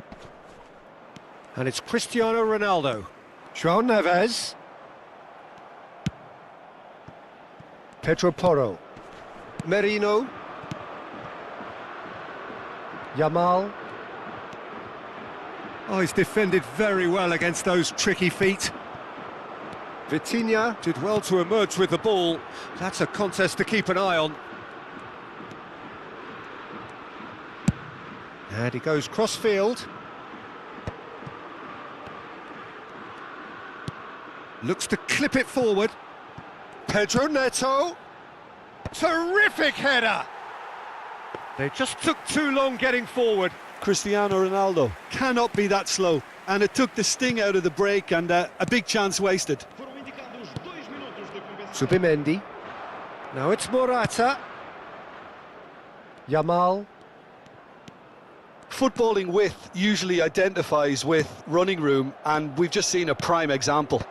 And it's Cristiano Ronaldo. João Neves. Pedro Porro. Merino. Yamal. Oh, he's defended very well against those tricky feet. Vitinha did well to emerge with the ball. That's a contest to keep an eye on. And he goes cross-field. Looks to clip it forward. Pedro Neto. Terrific header! They just took too long getting forward. Cristiano Ronaldo cannot be that slow. And it took the sting out of the break and a big chance wasted. Subimendi. Now it's Morata. Yamal. Footballing width usually identifies with running room, and we've just seen a prime example.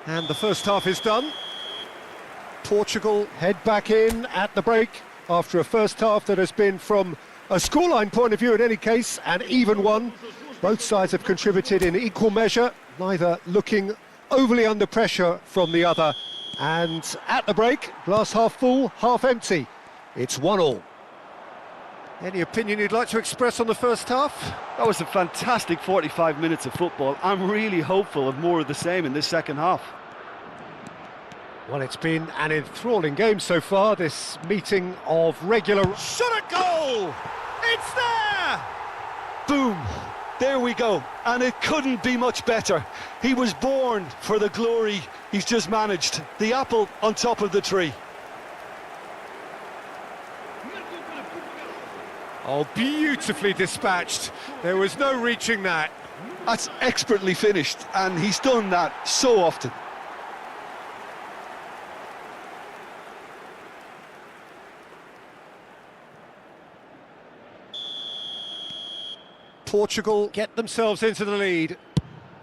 And the first half is done. Portugal head back in at the break after a first half that has been, from a scoreline point of view in any case, an even one. Both sides have contributed in equal measure, neither looking overly under pressure from the other. And at the break, glass half full, half empty. It's 1-1. Any opinion you'd like to express on the first half? That was a fantastic 45 minutes of football. I'm really hopeful of more of the same in this second half. Well, it's been an enthralling game so far, this meeting of regular... Shot at goal! It's there! Boom! There we go, and it couldn't be much better. He was born for the glory he's just managed. The apple on top of the tree. Oh, beautifully dispatched. There was no reaching that. That's expertly finished, and he's done that so often. Portugal get themselves into the lead.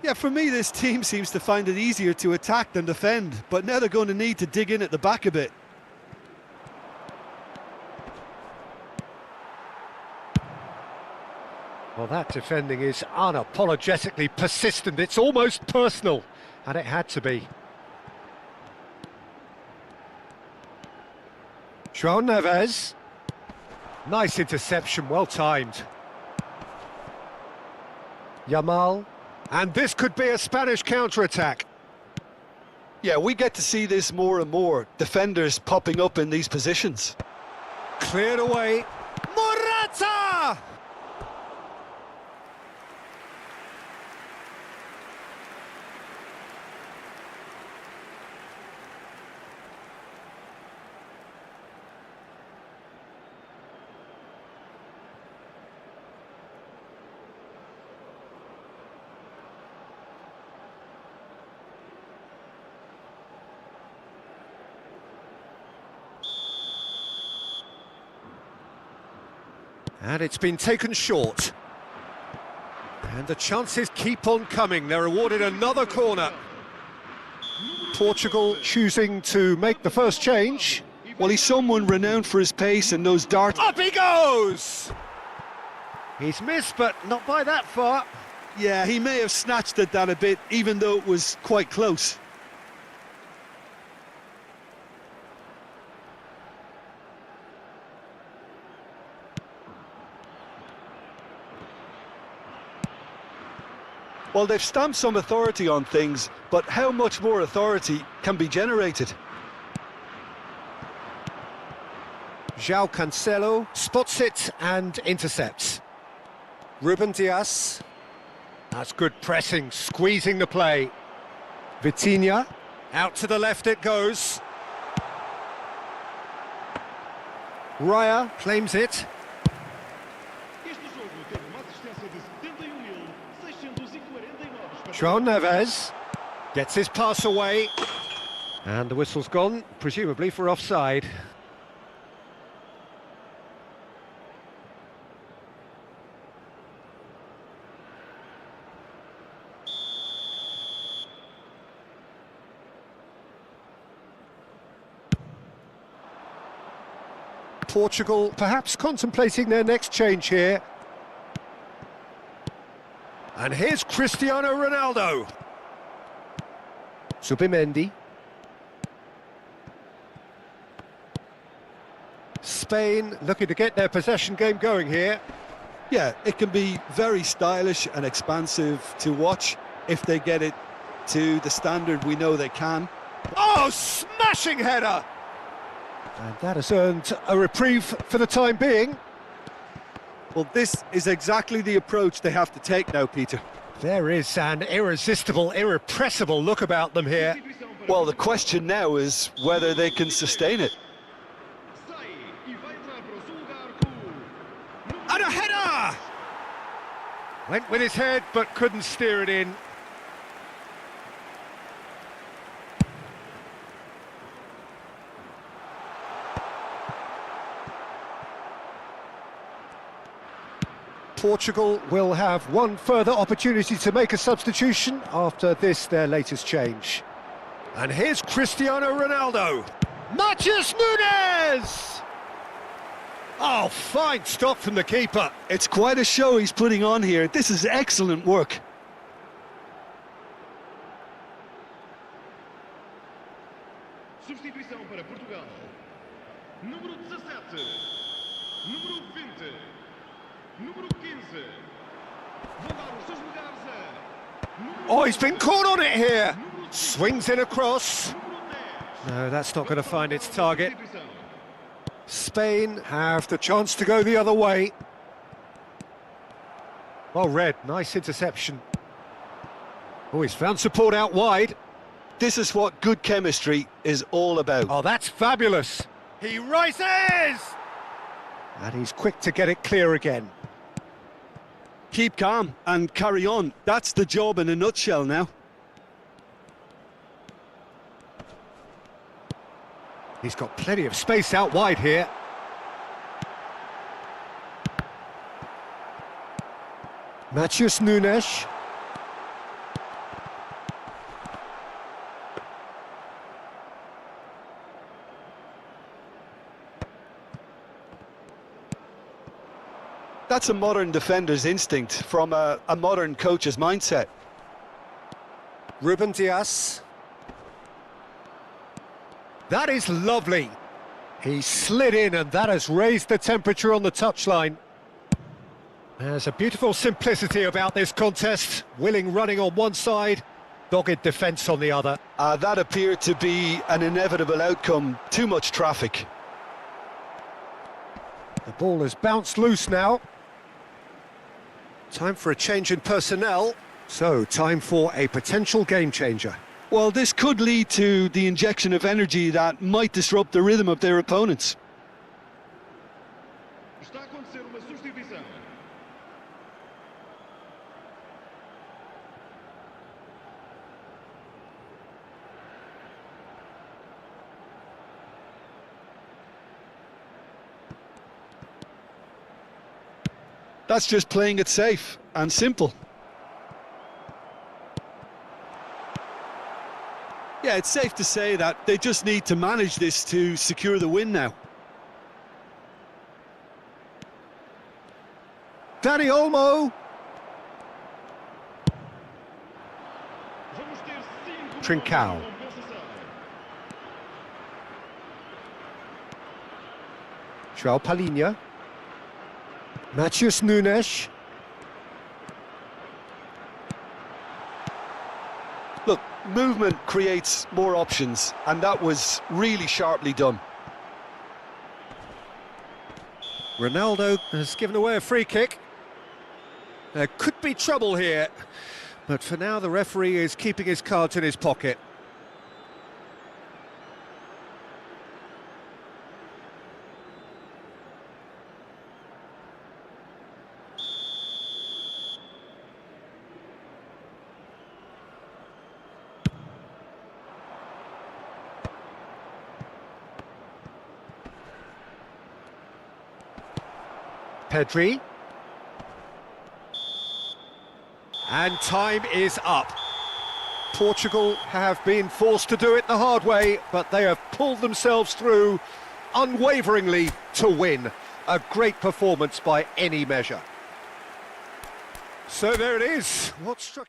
Yeah, for me, this team seems to find it easier to attack than defend, but now they're going to need to dig in at the back a bit. Well, that defending is unapologetically persistent. It's almost personal, and it had to be. João Neves. Nice interception, well timed. Yamal. And this could be a Spanish counter-attack. Yeah, we get to see this more and more. Defenders popping up in these positions. Cleared away. Morata! And it's been taken short. And the chances keep on coming. They're awarded another corner. Portugal choosing to make the first change. Well, he's someone renowned for his pace and those darts. Up he goes! He's missed, but not by that far. Yeah, he may have snatched at that a bit, even though it was quite close. Well, they've stamped some authority on things, but how much more authority can be generated? João Cancelo spots it and intercepts. Ruben Dias. That's good pressing, squeezing the play. Vitinha. Out to the left it goes. Raya claims it. João Neves gets his pass away, and the whistle's gone, presumably for offside. Portugal perhaps contemplating their next change here. And here's Cristiano Ronaldo. Subimendi. Spain looking to get their possession game going here. Yeah, it can be very stylish and expansive to watch if they get it to the standard we know they can. Oh, smashing header! And that has earned a reprieve for the time being. Well, this is exactly the approach they have to take now, Peter. There is an irresistible, irrepressible look about them here. Well, the question now is whether they can sustain it. And a header! Went with his head, but couldn't steer it in. Portugal will have one further opportunity to make a substitution after this, their latest change. And here's Cristiano Ronaldo. Matheus Nunes! Oh, fine stop from the keeper. It's quite a show he's putting on here. This is excellent work. Substituição para Portugal. Número 17. Número 20. Número 15. Vão dar os seus lugares a... Oh, he's been caught on it here. Swings in across. No, that's not going to find its target. Spain have the chance to go the other way. Well read, nice interception. Oh, he's found support out wide. This is what good chemistry is all about. Oh, that's fabulous. He rises! And he's quick to get it clear again. Keep calm and carry on. That's the job in a nutshell now. He's got plenty of space out wide here. Matheus Nunes. That's a modern defender's instinct from a modern coach's mindset. Ruben Dias. That is lovely. He slid in and that has raised the temperature on the touchline. There's a beautiful simplicity about this contest. Willing running on one side, dogged defence on the other. That appeared to be an inevitable outcome. Too much traffic. The ball has bounced loose now. Time for a change in personnel. So, time for a potential game changer. Well, this could lead to the injection of energy that might disrupt the rhythm of their opponents. Está a acontecer uma substituição. That's just playing it safe and simple. Yeah, it's safe to say that they just need to manage this to secure the win now. Dani Olmo. Vamos ter 5 Trincao. minutos de compensação. João Palhinha. Matheus Nunes. Look, movement creates more options, and that was really sharply done. Ronaldo has given away a free kick. There could be trouble here, but for now the referee is keeping his cards in his pocket. Pedri. And time is up. Portugal have been forced to do it the hard way, but they have pulled themselves through unwaveringly to win. A great performance by any measure. So there it is. What struck...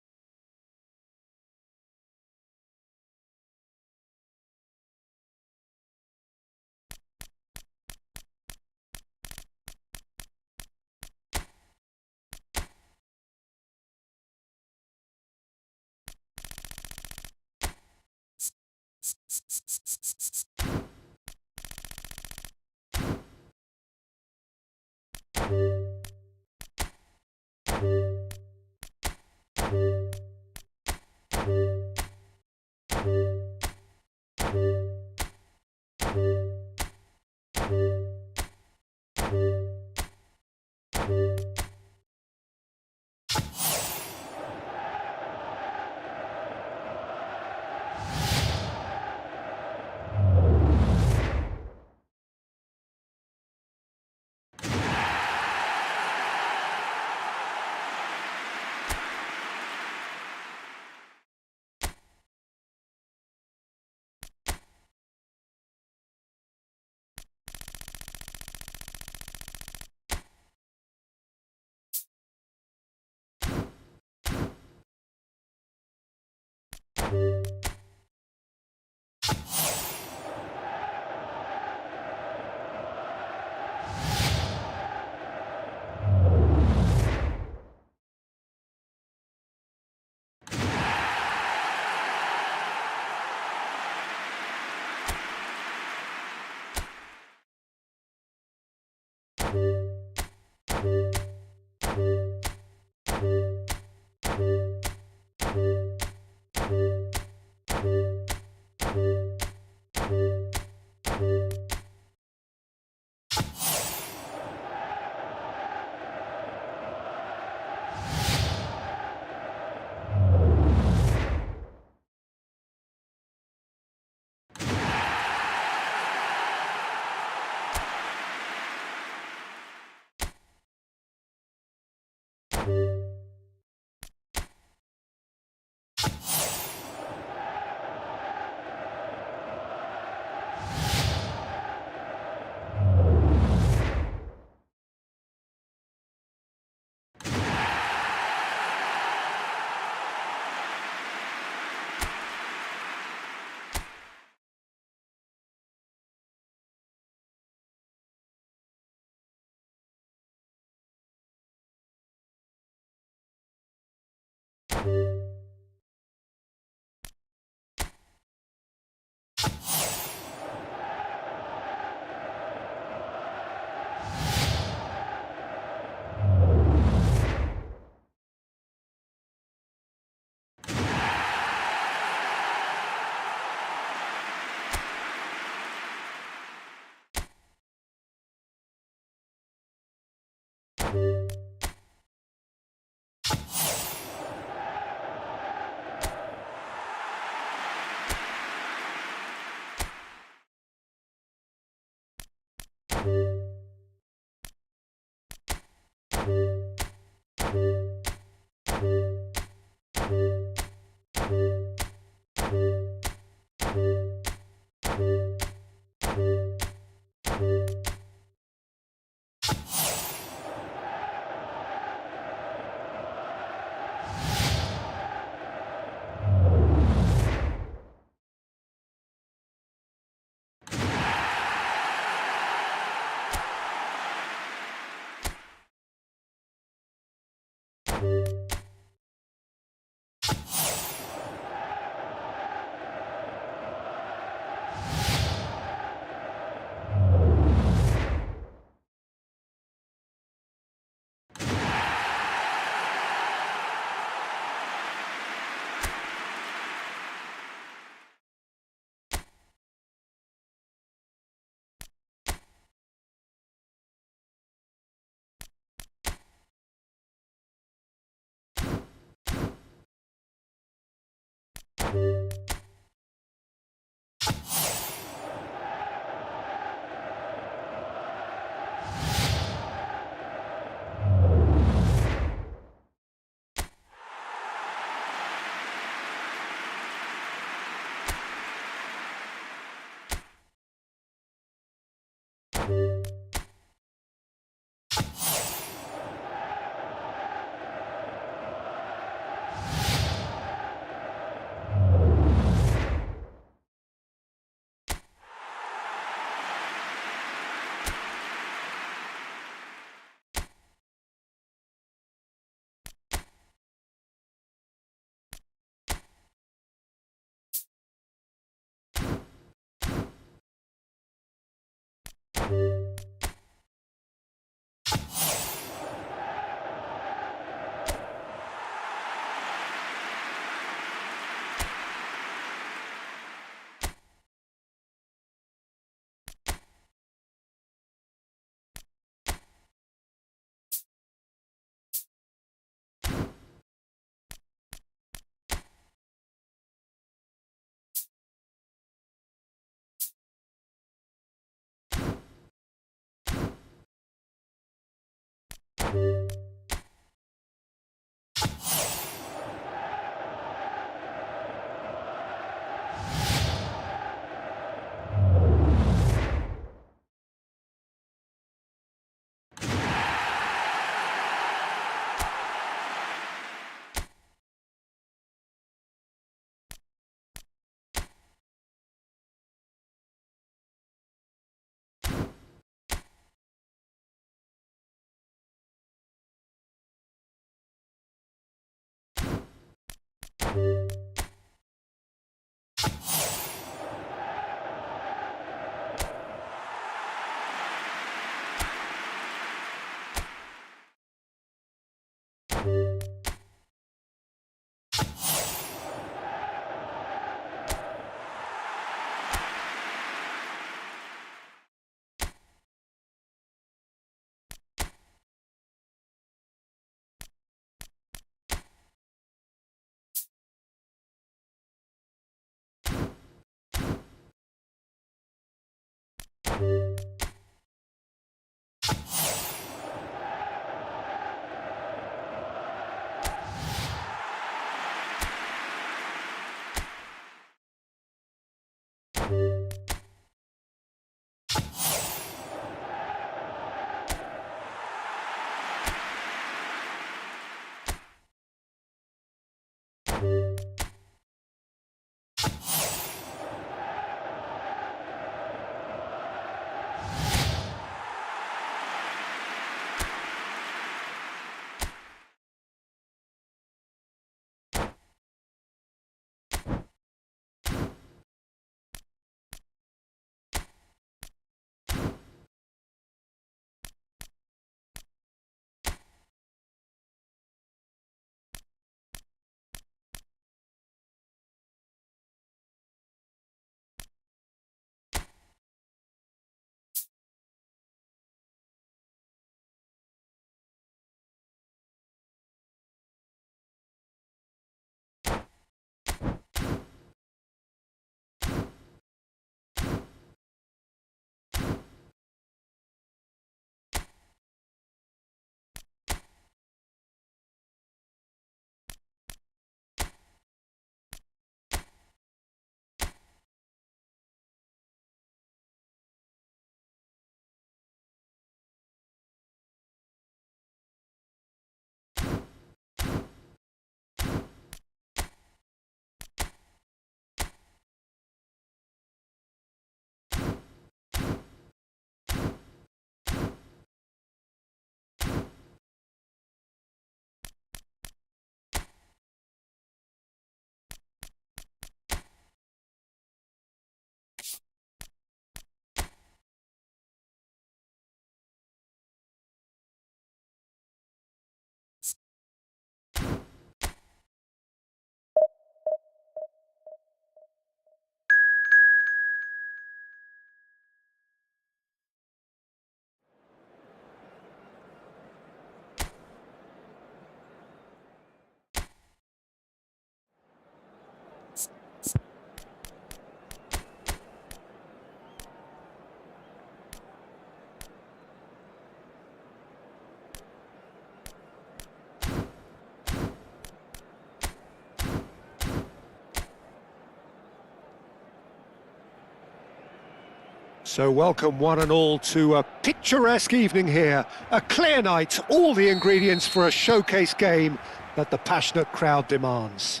So welcome one and all to a picturesque evening here. A clear night, all the ingredients for a showcase game that the passionate crowd demands.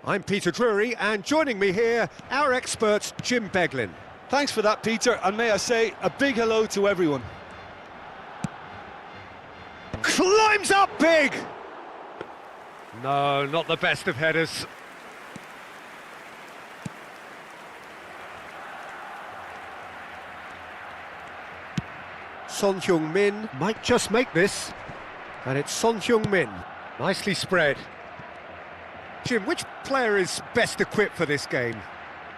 I'm Peter Drury, and joining me here, our expert Jim Beglin. Thanks for that, Peter, and may I say a big hello to everyone. Climbs up big! No, not the best of headers. Son Heung-min might just make this, and it's Son Heung-min, nicely spread. Jim, which player is best equipped for this game?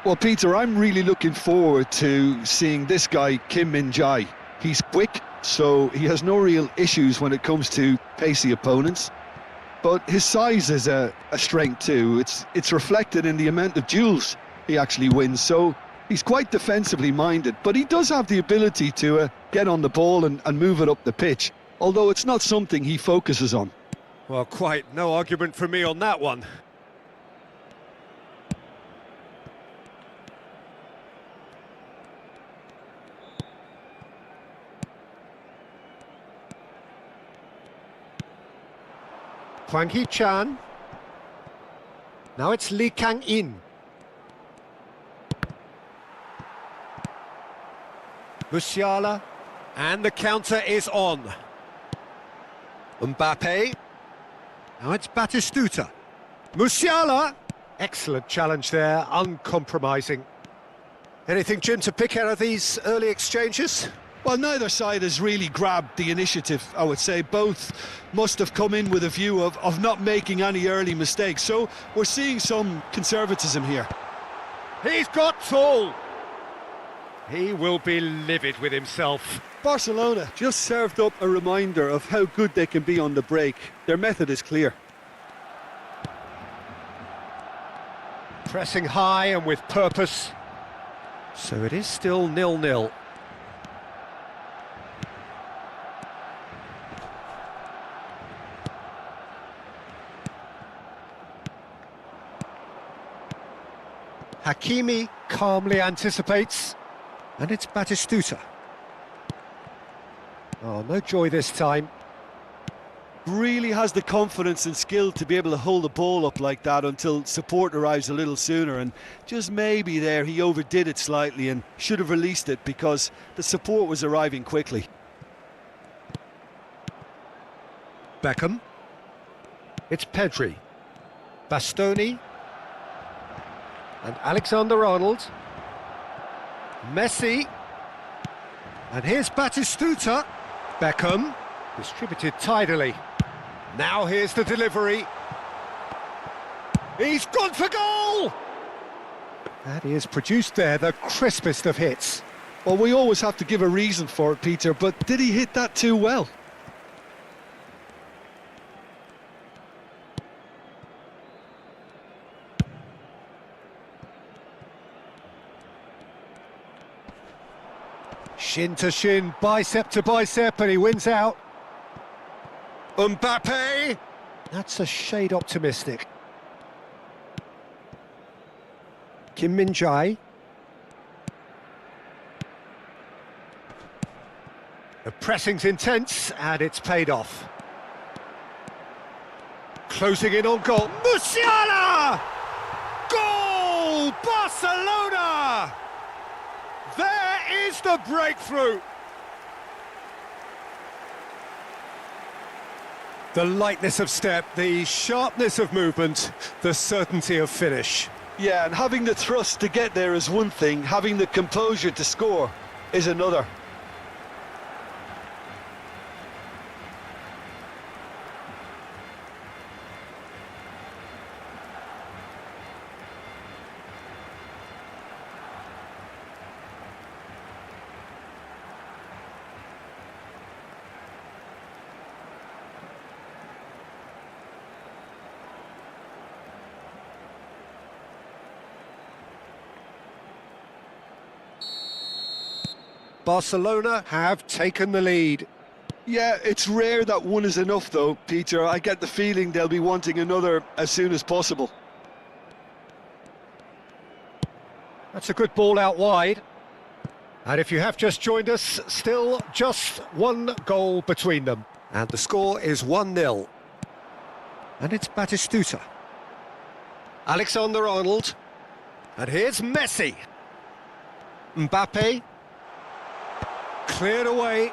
Well, Peter, I'm really looking forward to seeing this guy, Kim Min-jae. He's quick, so he has no real issues when it comes to pacey opponents. But his size is a strength too. It's reflected in the amount of duels he actually wins. So he's quite defensively minded, but he does have the ability to get on the ball and move it up the pitch, although it's not something he focuses on. Well, quite no argument from me on that one. Hwang Hee-chan. Now it's Lee Kang-in. Musiala. And the counter is on. Mbappe. Now it's Batistuta. Musiala! Excellent challenge there, uncompromising. Anything, Jim, to pick out of these early exchanges? Well, neither side has really grabbed the initiative, I would say. Both must have come in with a view of not making any early mistakes. So we're seeing some conservatism here. He's got tall! He will be livid with himself. Barcelona just served up a reminder of how good they can be on the break. Their method is clear. Pressing high and with purpose. So it is still 0-0. Hakimi calmly anticipates, and it's Batistuta. Oh, no joy this time. Really has the confidence and skill to be able to hold the ball up like that until support arrives a little sooner, and just maybe there he overdid it slightly and should have released it because the support was arriving quickly. Beckham. It's Pedri. Bastoni. And Alexander-Arnold. Messi. And here's Batistuta. Beckham. Distributed tidily. Now here's the delivery. He's gone for goal! And he has produced there the crispest of hits. Well, we always have to give a reason for it, Peter, but did he hit that too well? Shin to shin, bicep to bicep, and he wins out. Mbappe! That's a shade optimistic. Kim Min-jae. The pressing's intense, and it's paid off. Closing in on goal. Musiala! Goal! Barcelona! There is the breakthrough! The lightness of step, the sharpness of movement, the certainty of finish. Yeah, and having the thrust to get there is one thing, having the composure to score is another. Barcelona have taken the lead. Yeah, it's rare that one is enough though, Peter. I get the feeling they'll be wanting another as soon as possible. That's a good ball out wide. And if you have just joined us, still just one goal between them. And the score is 1-0. And it's Batistuta. Alexander-Arnold. And here's Messi. Mbappe. Cleared away.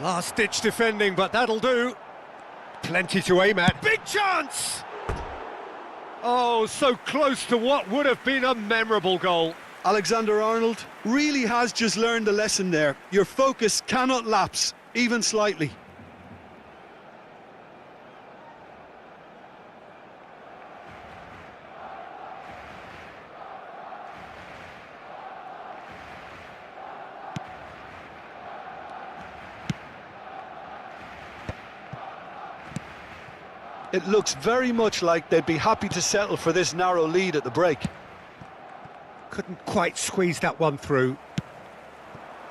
Last-ditch defending, but that'll do. Plenty to aim at. Big chance! Oh, so close to what would have been a memorable goal. Alexander-Arnold really has just learned a lesson there. Your focus cannot lapse, even slightly. It looks very much like they'd be happy to settle for this narrow lead at the break. Couldn't quite squeeze that one through.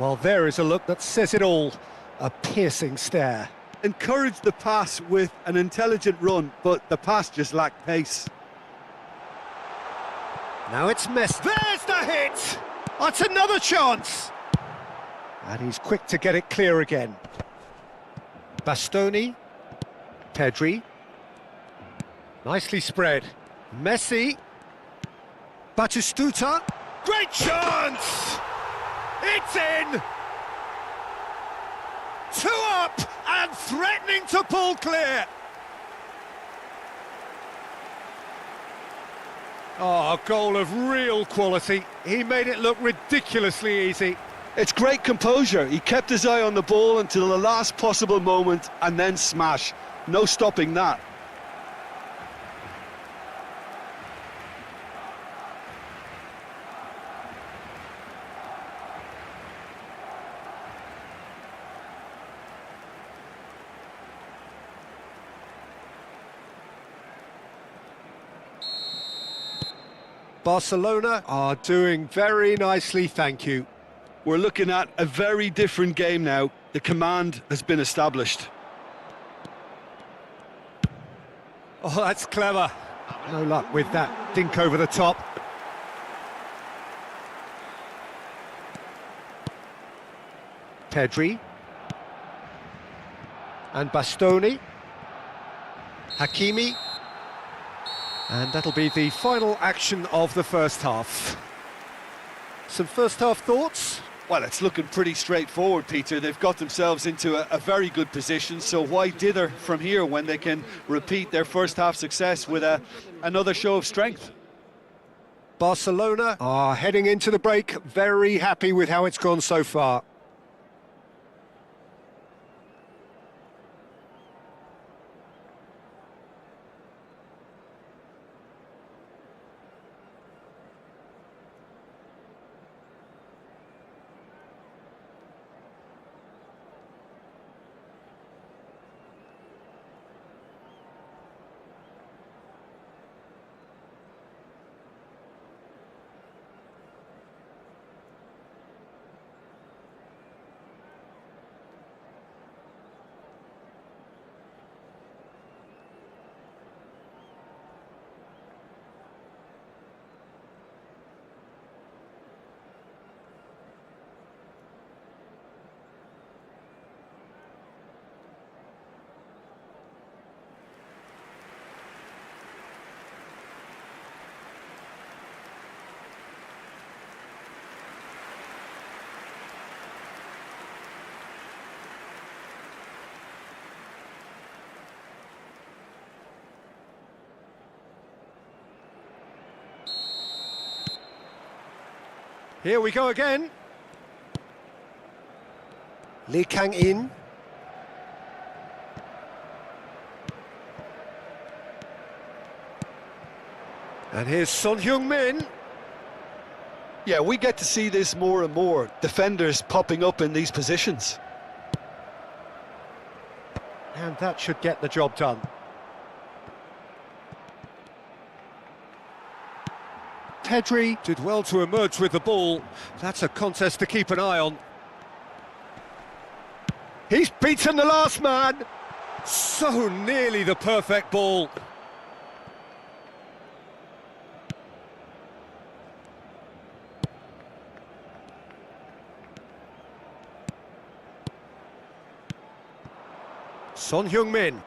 Well, there is a look that says it all. A piercing stare. Encouraged the pass with an intelligent run, but the pass just lacked pace. Now it's Messi. There's the hit! That's another chance! And he's quick to get it clear again. Bastoni. Pedri. Nicely spread. Messi. Batistuta. Great chance! It's in! 2 up and threatening to pull clear. Oh, a goal of real quality. He made it look ridiculously easy. It's great composure. He kept his eye on the ball until the last possible moment and then smash. No stopping that. Barcelona are doing very nicely, thank you. We're looking at a very different game now. The command has been established. Oh, that's clever. No luck with that dink over the top. Pedri. And Bastoni. Hakimi. And that'll be the final action of the first half. Some first half thoughts? Well, it's looking pretty straightforward, Peter. They've got themselves into a very good position, so why dither from here when they can repeat their first half success with another show of strength? Barcelona are heading into the break very happy with how it's gone so far. Here we go again. Lee Kang-in. And here's Son Heung-min. Yeah, we get to see this more and more. Defenders popping up in these positions. And that should get the job done. Pedri did well to emerge with the ball. That's a contest to keep an eye on. He's beaten the last man. So nearly the perfect ball. Son Heung-min.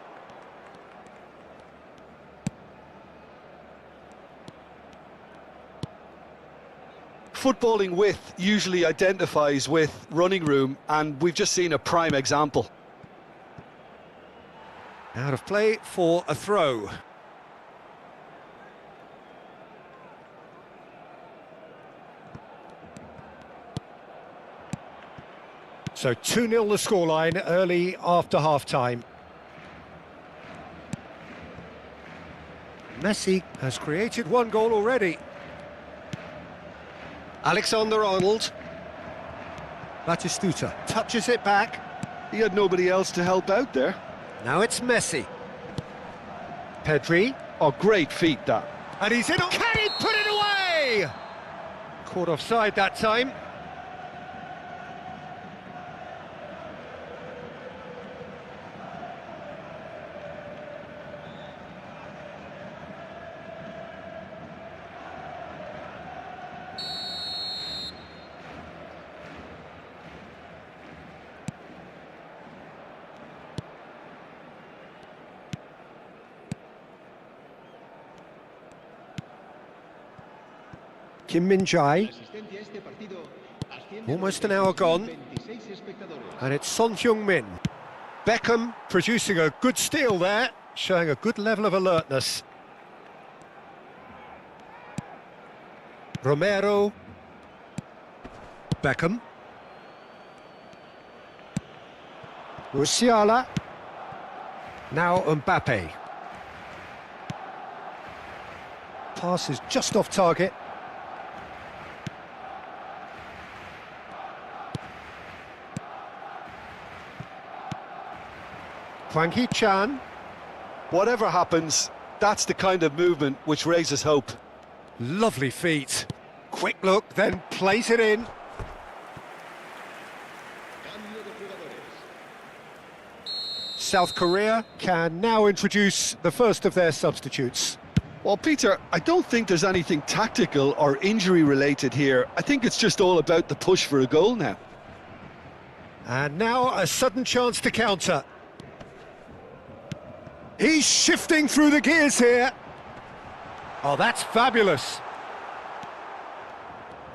Footballing width usually identifies with running room, and we've just seen a prime example. Out of play for a throw. So 2-0 the scoreline early after half-time. Messi has created one goal already. Alexander-Arnold. Batistuta touches it back. He had nobody else to help out there. Now it's Messi. Pedri. Oh, great feat, that. And he's in. Can he put it away? Caught offside that time. Kim Min-jae. Asistencia a este partido asciende Almost an hour gone. 26 espectadores. And it's Son Heung-min. Beckham producing a good steal there, showing a good level of alertness. Romero. Beckham. Musiala. Now Mbappe. Pass is just off target. Hwang Hee-chan. Whatever happens, that's the kind of movement which raises hope. Lovely feet. Quick look, then plays it in. Cambio de jugadores. South Korea can now introduce the first of their substitutes. Well, Peter, I don't think there's anything tactical or injury related here. I think it's just all about the push for a goal now. And now a sudden chance to counter. He's shifting through the gears here. Oh, that's fabulous.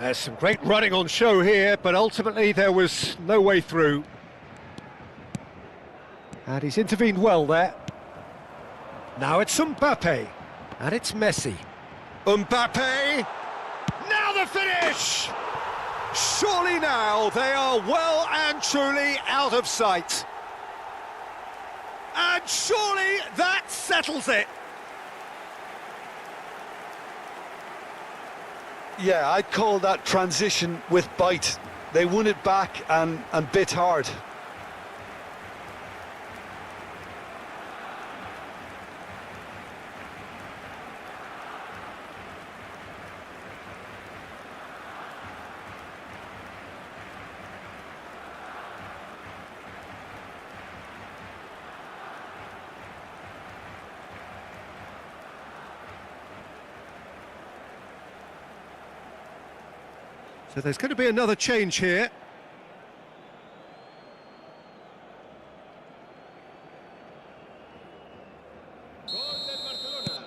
There's some great running on show here, but ultimately there was no way through. And he's intervened well there. Now it's Mbappe. And it's Messi. Mbappe! Now the finish! Surely now they are well and truly out of sight. And surely that settles it. Yeah, I'd call that transition with bite. They won it back and bit hard. So there's going to be another change here. Gol del Barcelona.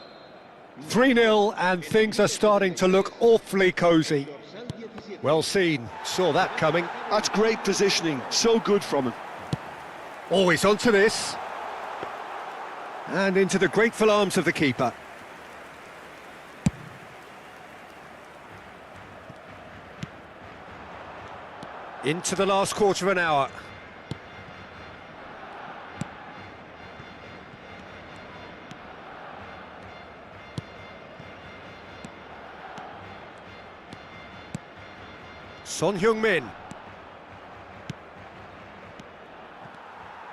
3-0 and things are starting to look awfully cosy. Dorsal 17. Well seen, saw that coming. That's great positioning, so good from him. Always onto this. And into the grateful arms of the keeper. Into the last quarter of an hour. Son Heung-min.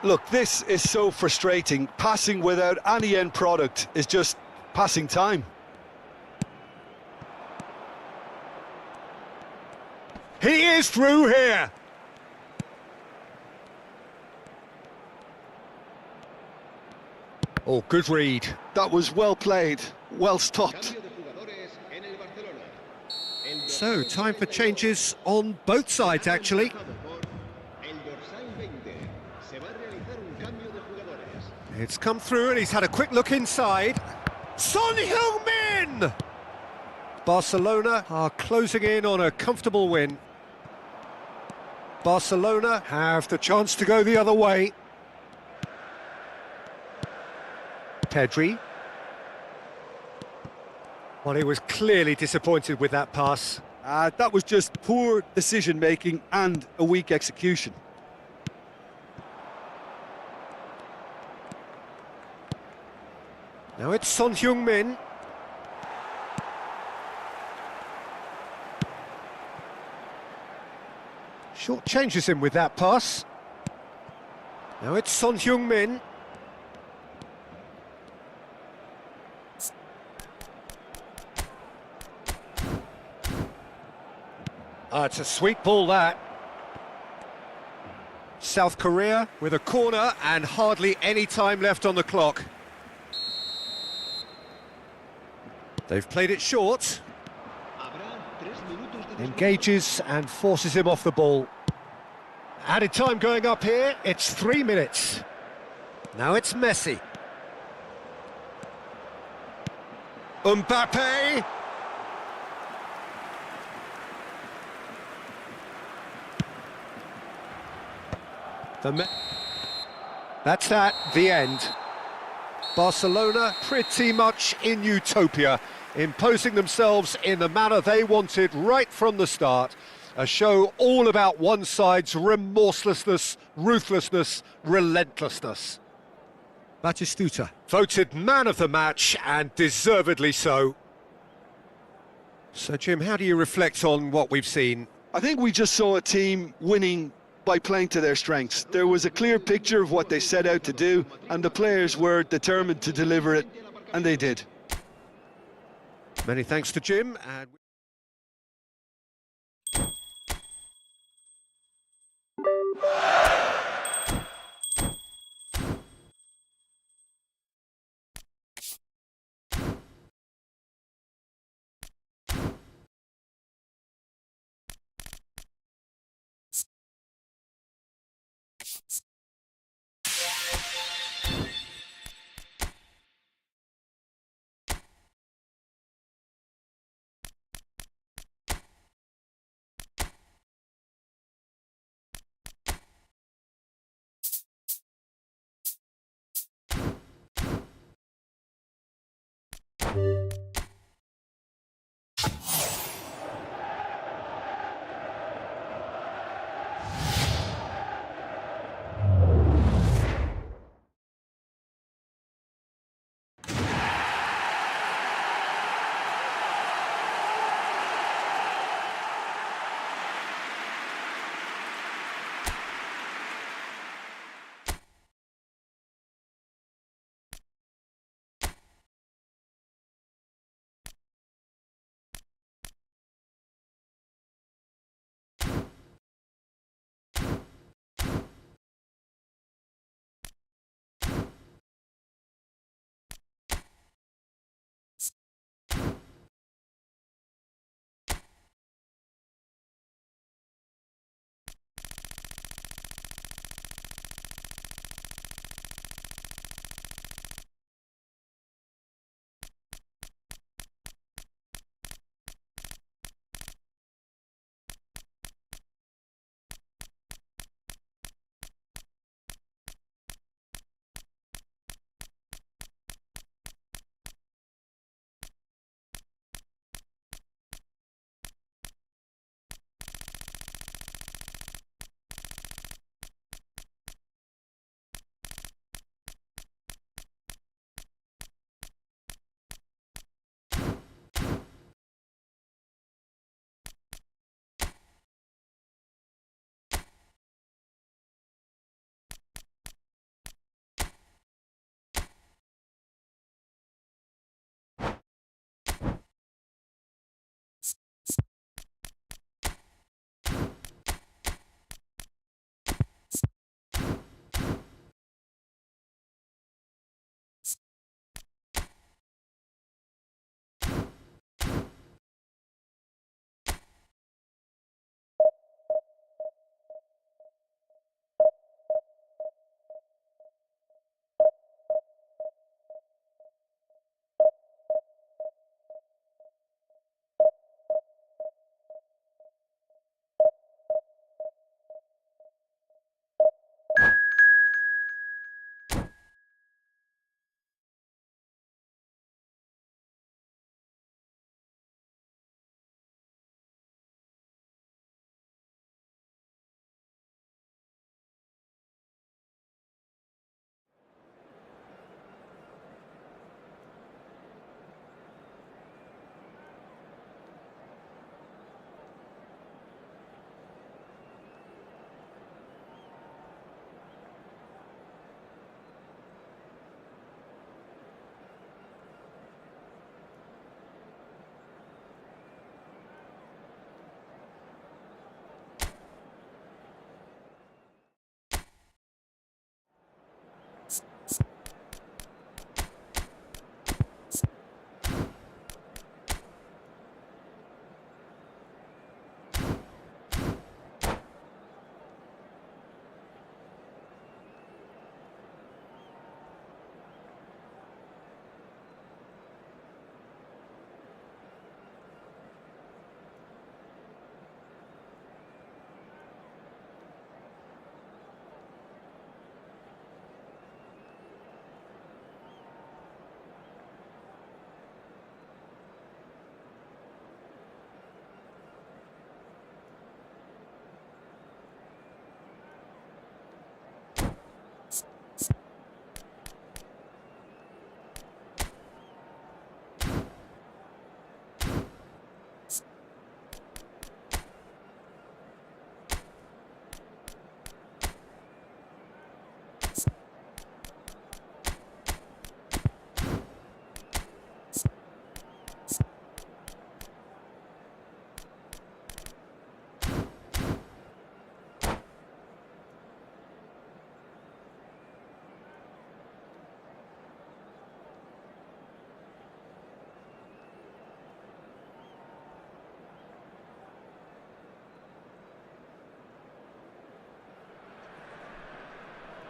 Look, this is so frustrating. Passing without any end product is just passing time. He is through here. Oh, good read. That was well played, well stopped. Cambio de jugadores en el Barcelona. El dorsal So, time for changes on both sides, actually. por el dorsal 20. Se va a realizar un cambio de jugadores. It's come through and he's had a quick look inside. Son Heung-min! Barcelona are closing in on a comfortable win. Barcelona have the chance to go the other way. Pedri. Well, he was clearly disappointed with that pass. That was just poor decision-making and a weak execution. Now it's Son Heung-min. Short changes him with that pass. Now it's Son Heung-min. It's a sweet ball, that. South Korea with a corner and hardly any time left on the clock. They've played it short. Habrá 3 minutos de Engages and forces him off the ball. Added time going up here, it's 3 minutes. Now it's Messi. Mbappe. That's that, the end. Barcelona pretty much in utopia, imposing themselves in the manner they wanted right from the start. A show all about one side's remorselessness, ruthlessness, relentlessness. Batistuta. Voted man of the match, and deservedly so. So, Jim, how do you reflect on what we've seen? I think we just saw a team winning by playing to their strengths. There was a clear picture of what they set out to do, and the players were determined to deliver it, and they did. Many thanks to Jim. And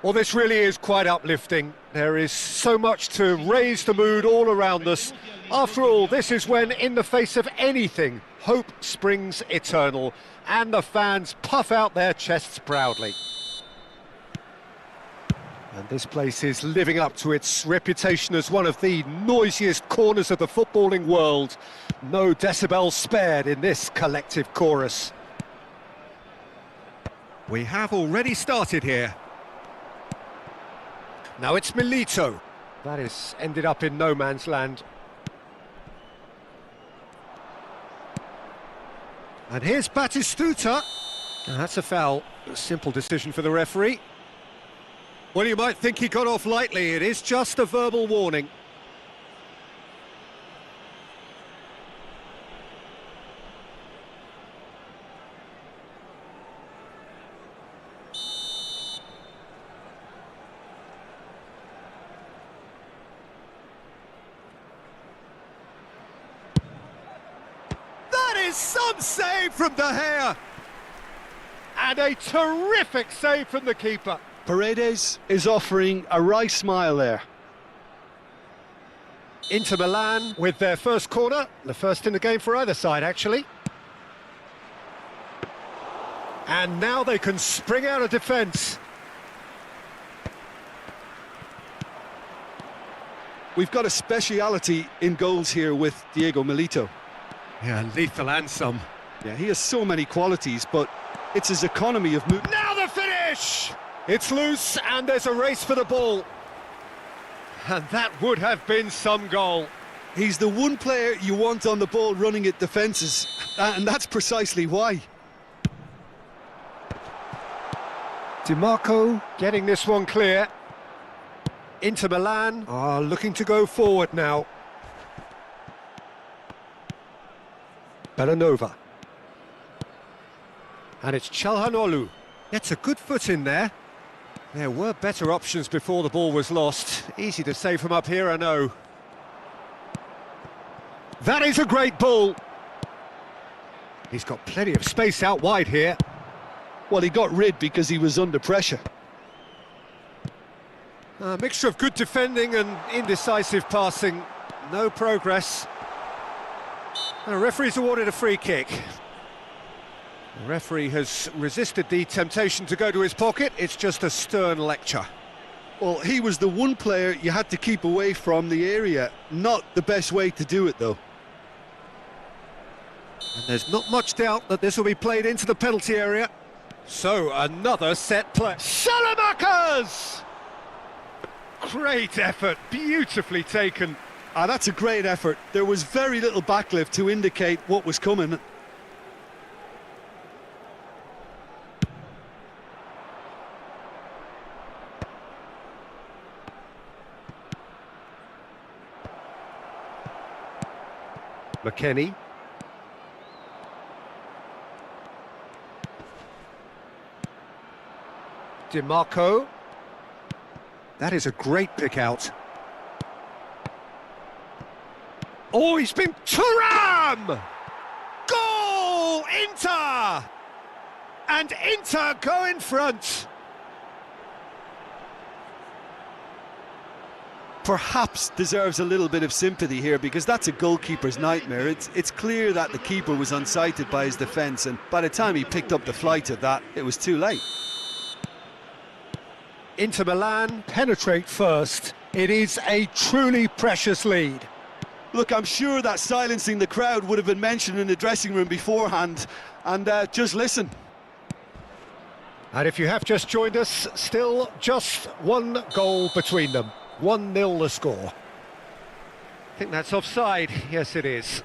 Well, this really is quite uplifting. There is so much to raise the mood all around us. After all, this is when, in the face of anything, hope springs eternal, and the fans puff out their chests proudly. And this place is living up to its reputation as one of the noisiest corners of the footballing world. No decibels spared in this collective chorus. We have already started here. Now it's Milito. That has ended up in no man's land. And here's Batistuta. Now that's a foul. A simple decision for the referee. Well, you might think he got off lightly. It is just a verbal warning. Some save from De Gea. And a terrific save from the keeper. Paredes is offering a wry smile there. Inter Milan with their first corner. The first in the game for either side, actually. And now they can spring out of defence. We've got a speciality in goals here with Diogo Milito. Yeah, lethal and some. Yeah, he has so many qualities, but it's his economy of movement. Now the finish! It's loose and there's a race for the ball. And that would have been some goal. He's the one player you want on the ball running at defences, and that's precisely why. DiMarco getting this one clear. Inter Milan are looking to go forward now. Bellanova. And it's Çalhanoğlu. Gets a good foot in there. There were better options before the ball was lost. Easy to save from up here, I know. That is a great ball. He's got plenty of space out wide here. Well, he got rid because he was under pressure. A mixture of good defending and indecisive passing. No progress. The referee's awarded a free kick. The referee has resisted the temptation to go to his pocket. It's just a stern lecture. Well, he was the one player you had to keep away from the area. Not the best way to do it, though. And there's not much doubt that this will be played into the penalty area. So, another set play. Salamakers! Great effort, beautifully taken. Ah, that's a great effort. There was very little backlift to indicate what was coming. McKennie. DiMarco. That is a great pick out. Oh, he's been Thuram! Goal! Inter! And Inter go in front. Perhaps deserves a little bit of sympathy here, because that's a goalkeeper's nightmare. It's clear that the keeper was unsighted by his defence, and by the time he picked up the flight of that, it was too late. Inter Milan penetrate first. It is a truly precious lead. Look, I'm sure that silencing the crowd would have been mentioned in the dressing room beforehand, and just listen. And if you have just joined us, still just one goal between them. 1-0 the score. I think that's offside. Yes, it is.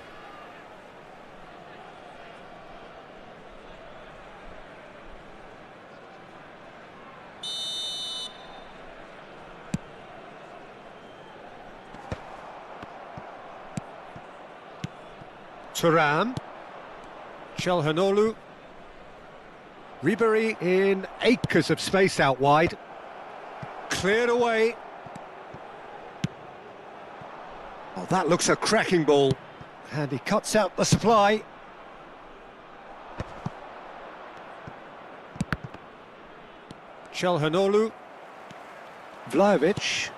Thuram. Çalhanoğlu. Ribery in acres of space out wide. Cleared away. Oh, that looks a cracking ball. And he cuts out the supply. Çalhanoğlu. Vlahovic.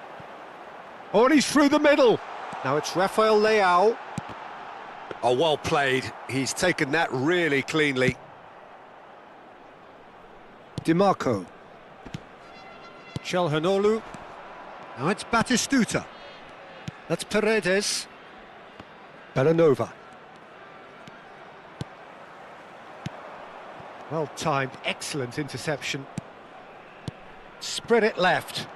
Oh, and he's through the middle. Now it's Rafael Leao. Oh, well played. He's taken that really cleanly. DiMarco. Calhanoglu. Now it's Batistuta. That's Paredes. Bellanova. Well timed, excellent interception. Spread it left.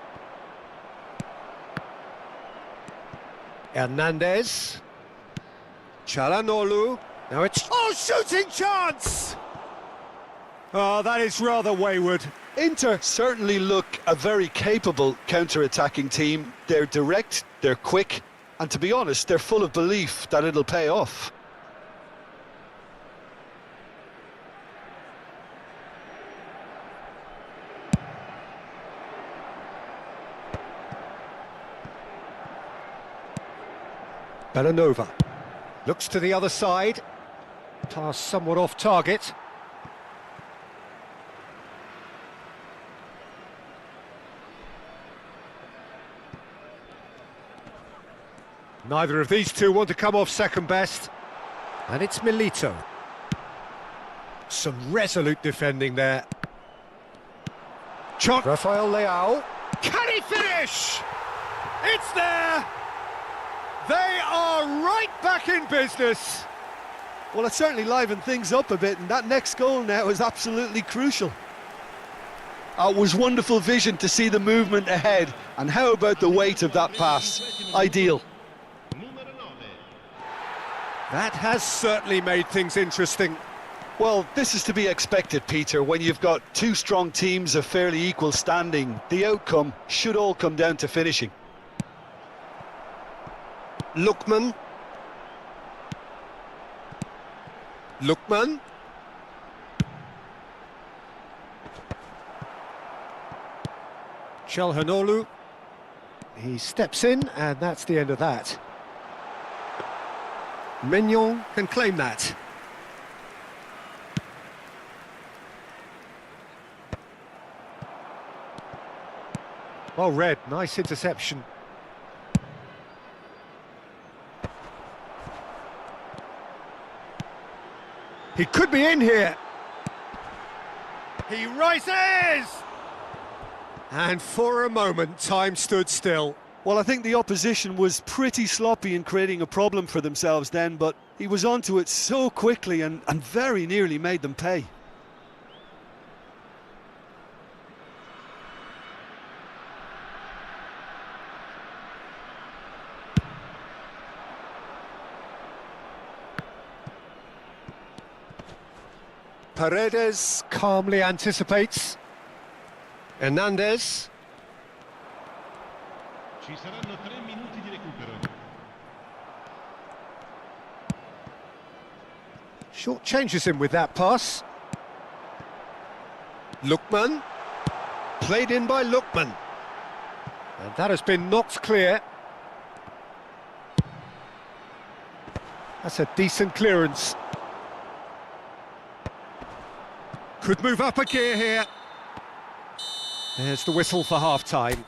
Hernandez. Calhanoglu. Now it's... Oh, shooting chance! Oh, that is rather wayward. Inter certainly look a very capable counter-attacking team. They're direct, they're quick, and to be honest, they're full of belief that it'll pay off. Bellanova looks to the other side. Pass somewhat off target. Neither of these two want to come off second best. And it's Milito. Some resolute defending there. Shot. Rafael Leao. Can he finish? It's there! They are right back in business. Well, it certainly livened things up a bit, and that next goal now is absolutely crucial. It was wonderful vision to see the movement ahead, and how about the weight of that pass? Ideal. That has certainly made things interesting. Well, this is to be expected, Peter. When you've got two strong teams of fairly equal standing, the outcome should all come down to finishing. Lookman. Lookman. Calhanoglu. He steps in, and that's the end of that. Mignon can claim that. Well read, nice interception. He could be in here. He rises! And for a moment, time stood still. Well, I think the opposition was pretty sloppy in creating a problem for themselves then, but he was onto it so quickly and very nearly made them pay. Paredes calmly anticipates. Hernandez. Ci saranno 3 minuti di recupero. Short changes him with that pass. Lookman. Played in by Lookman. And that has been knocked clear. That's a decent clearance. Could move up a gear here. There's the whistle for half-time.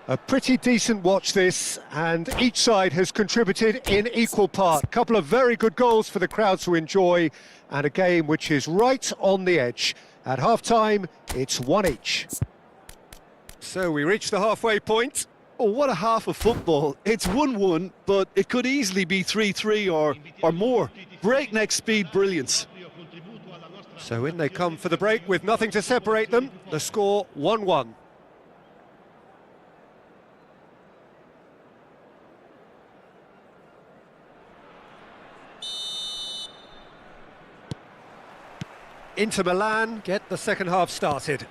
A pretty decent watch this, and each side has contributed in equal part. Couple of very good goals for the crowd to enjoy, and a game which is right on the edge. At half-time, it's 1 each. So we reach the halfway point. Oh, what a half of football. It's 1-1, but it could easily be 3-3 or more. Breakneck speed brilliance. So in they come for the break with nothing to separate them. The score 1-1. Inter Milan get the second half started.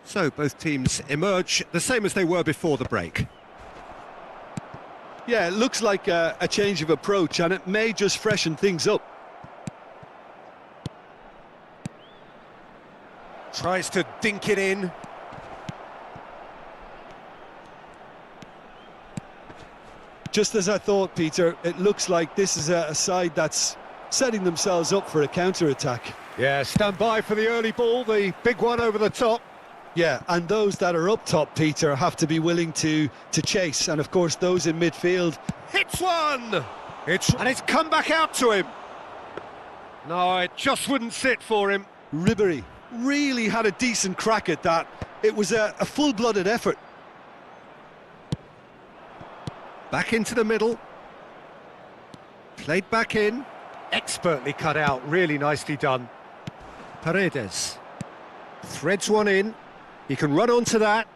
So both teams emerge the same as they were before the break. Yeah, it looks like a change of approach, and it may just freshen things up. Tries to dink it in. Just as I thought, Peter, it looks like this is a side that's setting themselves up for a counter-attack. Yeah, stand by for the early ball, the big one over the top. Yeah, and those that are up top, Peter, have to be willing to chase. And of course, those in midfield. Hits one! And it's come back out to him. No, it just wouldn't sit for him. Ribery really had a decent crack at that. It was a full-blooded effort. Back into the middle. Played back in. Expertly cut out, really nicely done. Paredes. Threads one in. He can run onto that.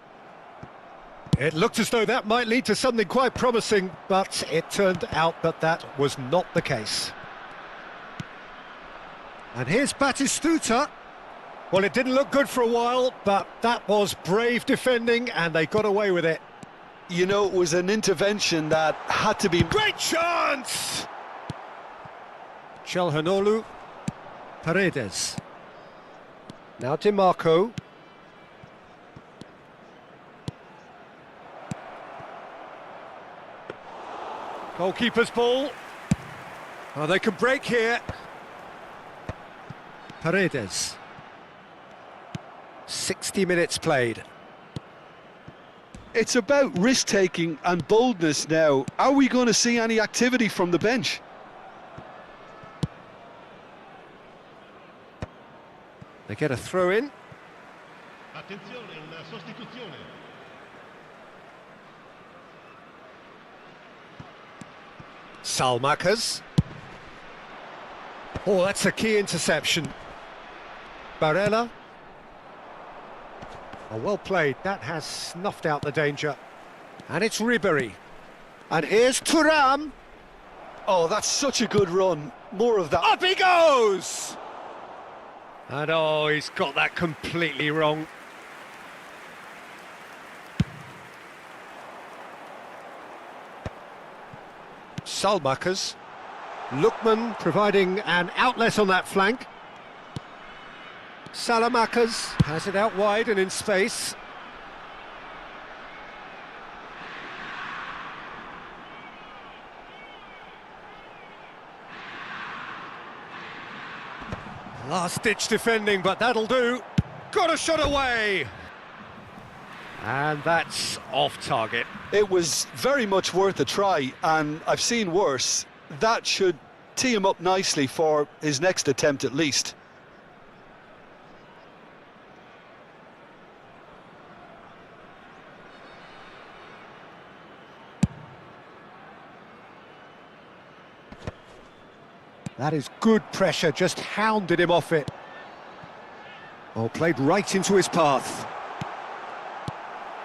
It looked as though that might lead to something quite promising, but it turned out that that was not the case. And here's Batistuta. Well, it didn't look good for a while, but that was brave defending, and they got away with it. You know, it was an intervention that had to be... Great chance! Chalhanoglu. Paredes. Now DiMarco. Goalkeeper's ball. Oh, they can break here. Paredes. 60 minutes played. It's about risk-taking and boldness now. Are we going to see any activity from the bench? They get a throw in. Attenzione, una sostituzione. Salmakas. Oh, that's a key interception. Barella. Oh, well played. That has snuffed out the danger. And it's Ribery. And here's Thuram. Oh, that's such a good run. More of that. Up he goes! And oh, he's got that completely wrong. Salmakas. Lookman providing an outlet on that flank. Salamakas has it out wide and in space. Last-ditch defending, but that'll do. Got a shot away! And that's off target. It was very much worth a try, and I've seen worse. That should tee him up nicely for his next attempt at least. That is good pressure, just hounded him off it. Oh, played right into his path.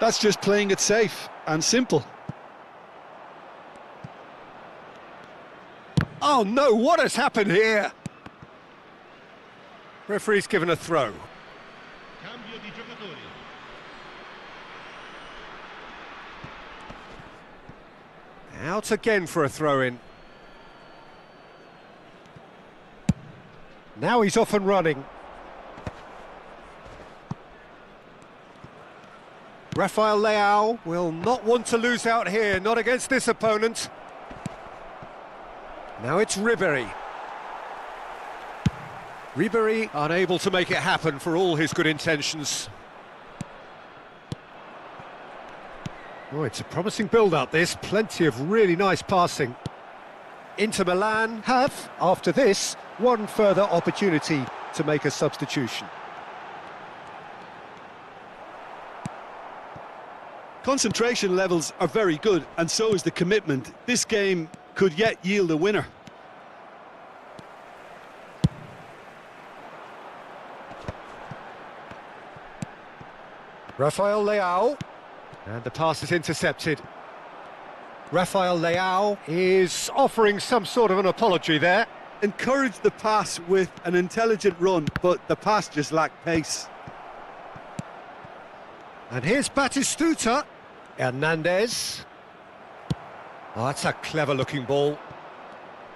That's just playing it safe and simple. Oh no, what has happened here? Referee's given a throw. Cambio di giocatori. Out again for a throw-in. Now he's off and running. Rafael Leao will not want to lose out here, not against this opponent. Now it's Ribery. Ribery unable to make it happen for all his good intentions. Oh, it's a promising build-up, this. Plenty of really nice passing. Inter Milan have, after this, one further opportunity to make a substitution. Concentration levels are very good, and so is the commitment. This game could yet yield a winner. Rafael Leao. And the pass is intercepted. Rafael Leao is offering some sort of an apology there. Encouraged the pass with an intelligent run, but the pass just lacked pace. And here's Batistuta. Hernandez. Oh, that's a clever-looking ball.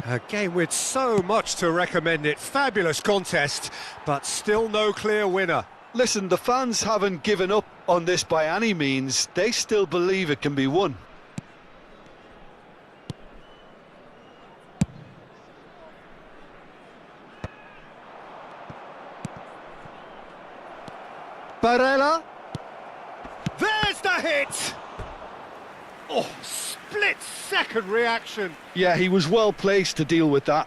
A game with so much to recommend it. Fabulous contest, but still no clear winner. Listen, the fans haven't given up on this by any means. They still believe it can be won. Barella. a hit! Oh, split-second reaction. Yeah, he was well placed to deal with that.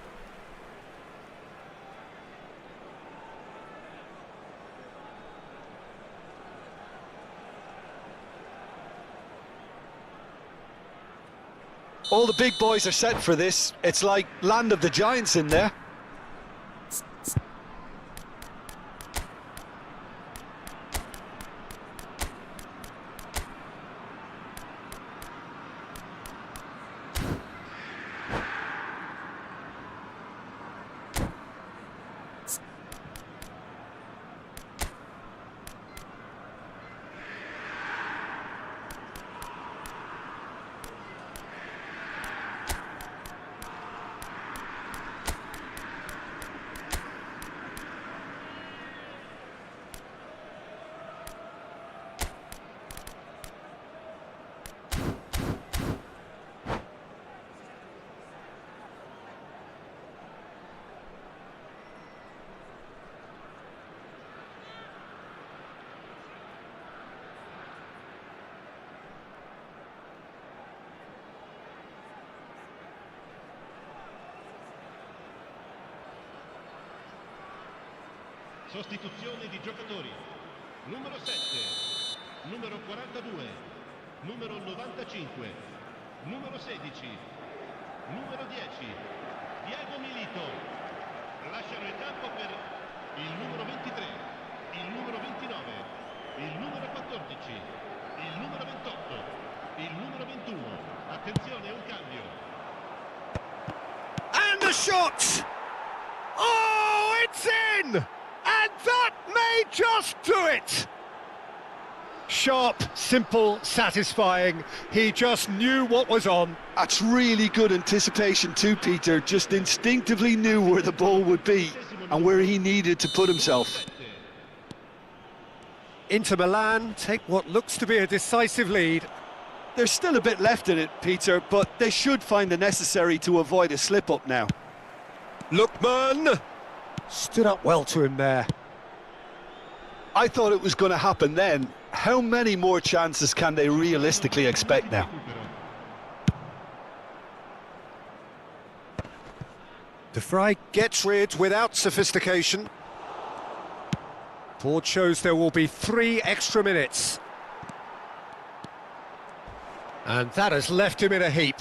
All the big boys are set for this. It's like land of the giants in there. Sostituzione di giocatori. Numero 7, numero 42, numero 95, numero 16, numero 10, Diego Milito. Lasciano il campo per il numero 23, il numero 29, il numero 14, il numero 28, il numero 21. Attenzione, un cambio. And the shot! Oh, it's in! And that may just do it! Sharp, simple, satisfying. He just knew what was on. That's really good anticipation too, Peter. Just instinctively knew where the ball would be and where he needed to put himself. Inter Milan take what looks to be a decisive lead. There's still a bit left in it, Peter, but they should find the necessary to avoid a slip-up now. Lookman stood up well to him there. I thought it was going to happen then. How many more chances can they realistically expect now? De Vrij gets rid without sophistication. Board shows there will be 3 extra minutes. And that has left him in a heap.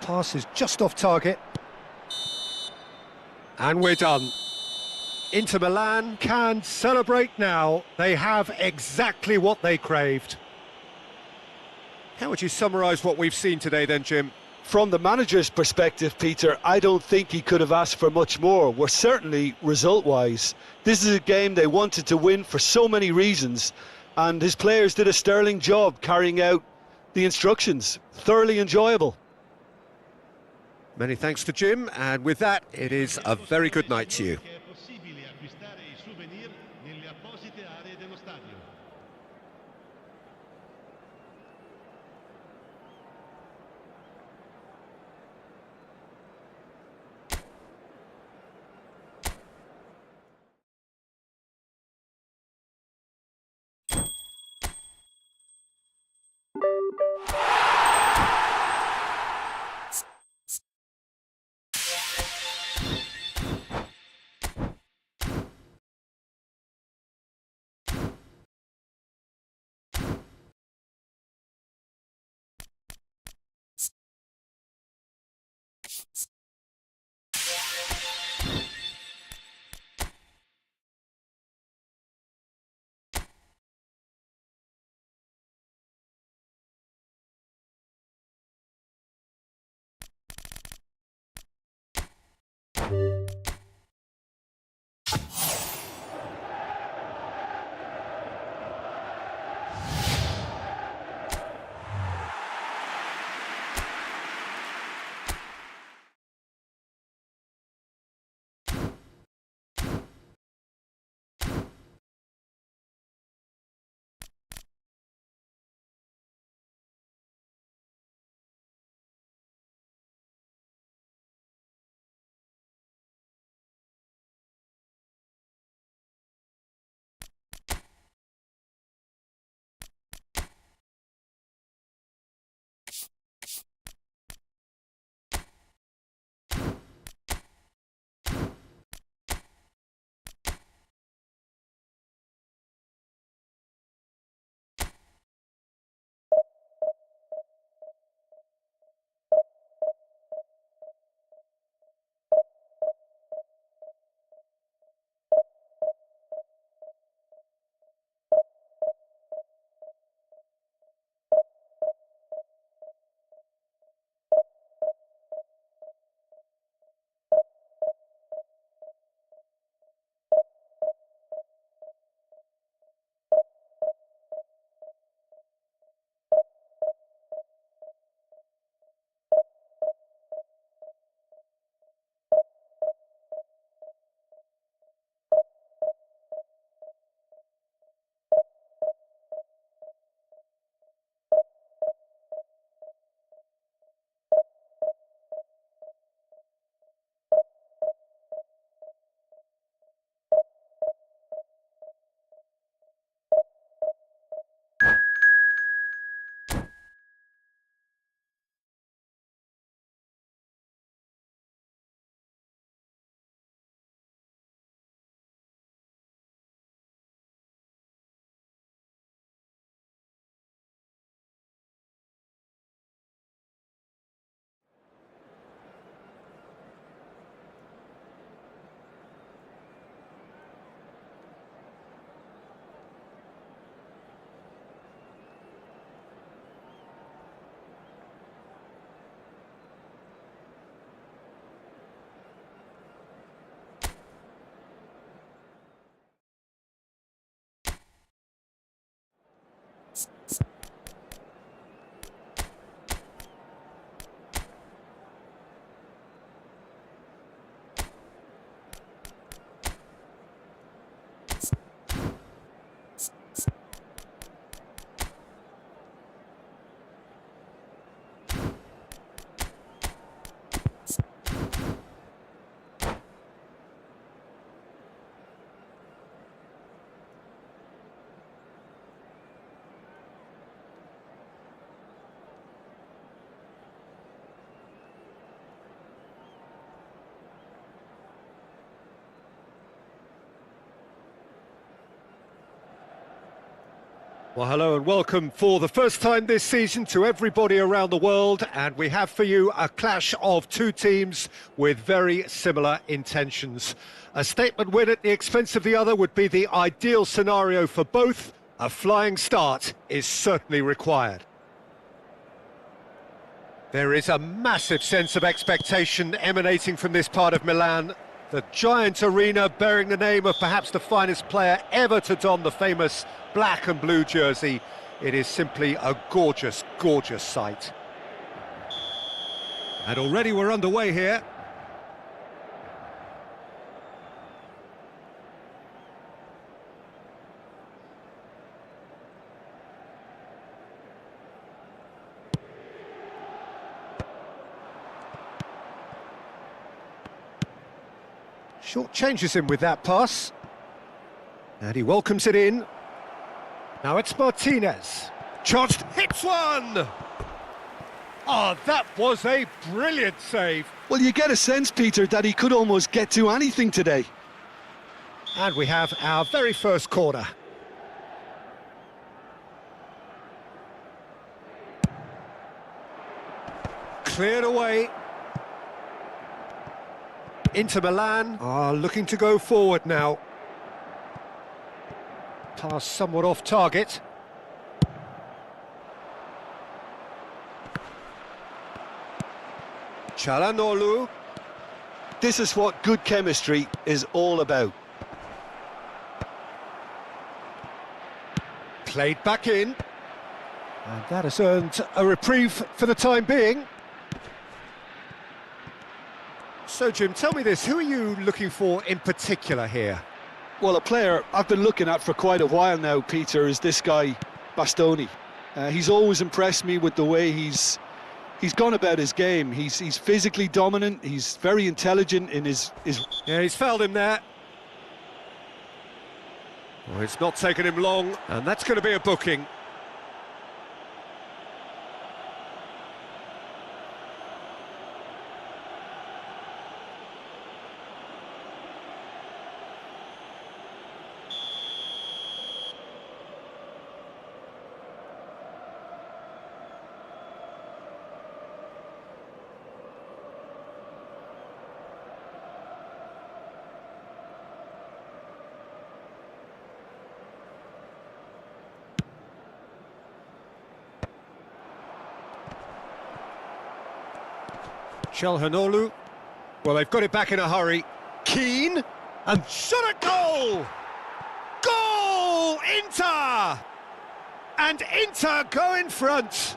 Pass is just off target. And we're done. Inter Milan can celebrate now. They have exactly what they craved. How would you summarise what we've seen today then, Jim? From the manager's perspective, Peter, I don't think he could have asked for much more. Well, certainly result-wise. This is a game they wanted to win for so many reasons, and his players did a sterling job carrying out the instructions. Thoroughly enjoyable. Many thanks to Jim, and with that, it is a very good night to you. Well, hello and welcome for the first time this season to everybody around the world, and we have for you a clash of two teams with very similar intentions. A statement win at the expense of the other would be the ideal scenario for both. A flying start is certainly required. There is a massive sense of expectation emanating from this part of Milan. The giant arena bearing the name of perhaps the finest player ever to don the famous black and blue jersey. It is simply a gorgeous, gorgeous sight. And already we're underway here. Short changes him with that pass. And he welcomes it in. Now it's Martinez. Charged, hits one! Oh, that was a brilliant save. Well, you get a sense, Peter, that he could almost get to anything today. And we have our very first corner. Cleared away. Inter Milan are looking to go forward now. Pass somewhat off target. Çalhanoğlu. This is what good chemistry is all about. Played back in. And that has earned a reprieve for the time being. So, Jim, tell me this, who are you looking for in particular here? Well, a player I've been looking at for quite a while now, Peter, is this guy, Bastoni. He's always impressed me with the way he's gone about his game. He's physically dominant, he's very intelligent in his... Yeah, he's fouled him there. Well, it's not taken him long, and that's going to be a booking. Çalhanoğlu. Well, they've got it back in a hurry. Keane, and shot at goal! Goal! Inter! And Inter go in front.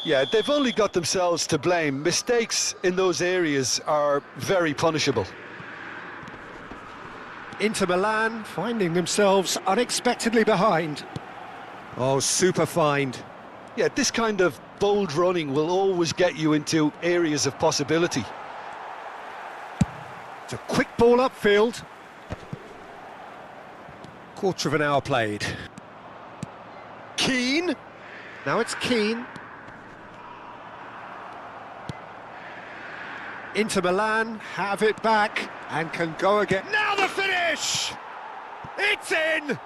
Yeah, they've only got themselves to blame. Mistakes in those areas are very punishable. Inter Milan finding themselves unexpectedly behind. Oh, super find. Yeah, this kind of bold running will always get you into areas of possibility. It's a quick ball upfield. Quarter of an hour played. Keane. Now it's Keane. Inter Milan have it back and can go again. Now the finish! It's in!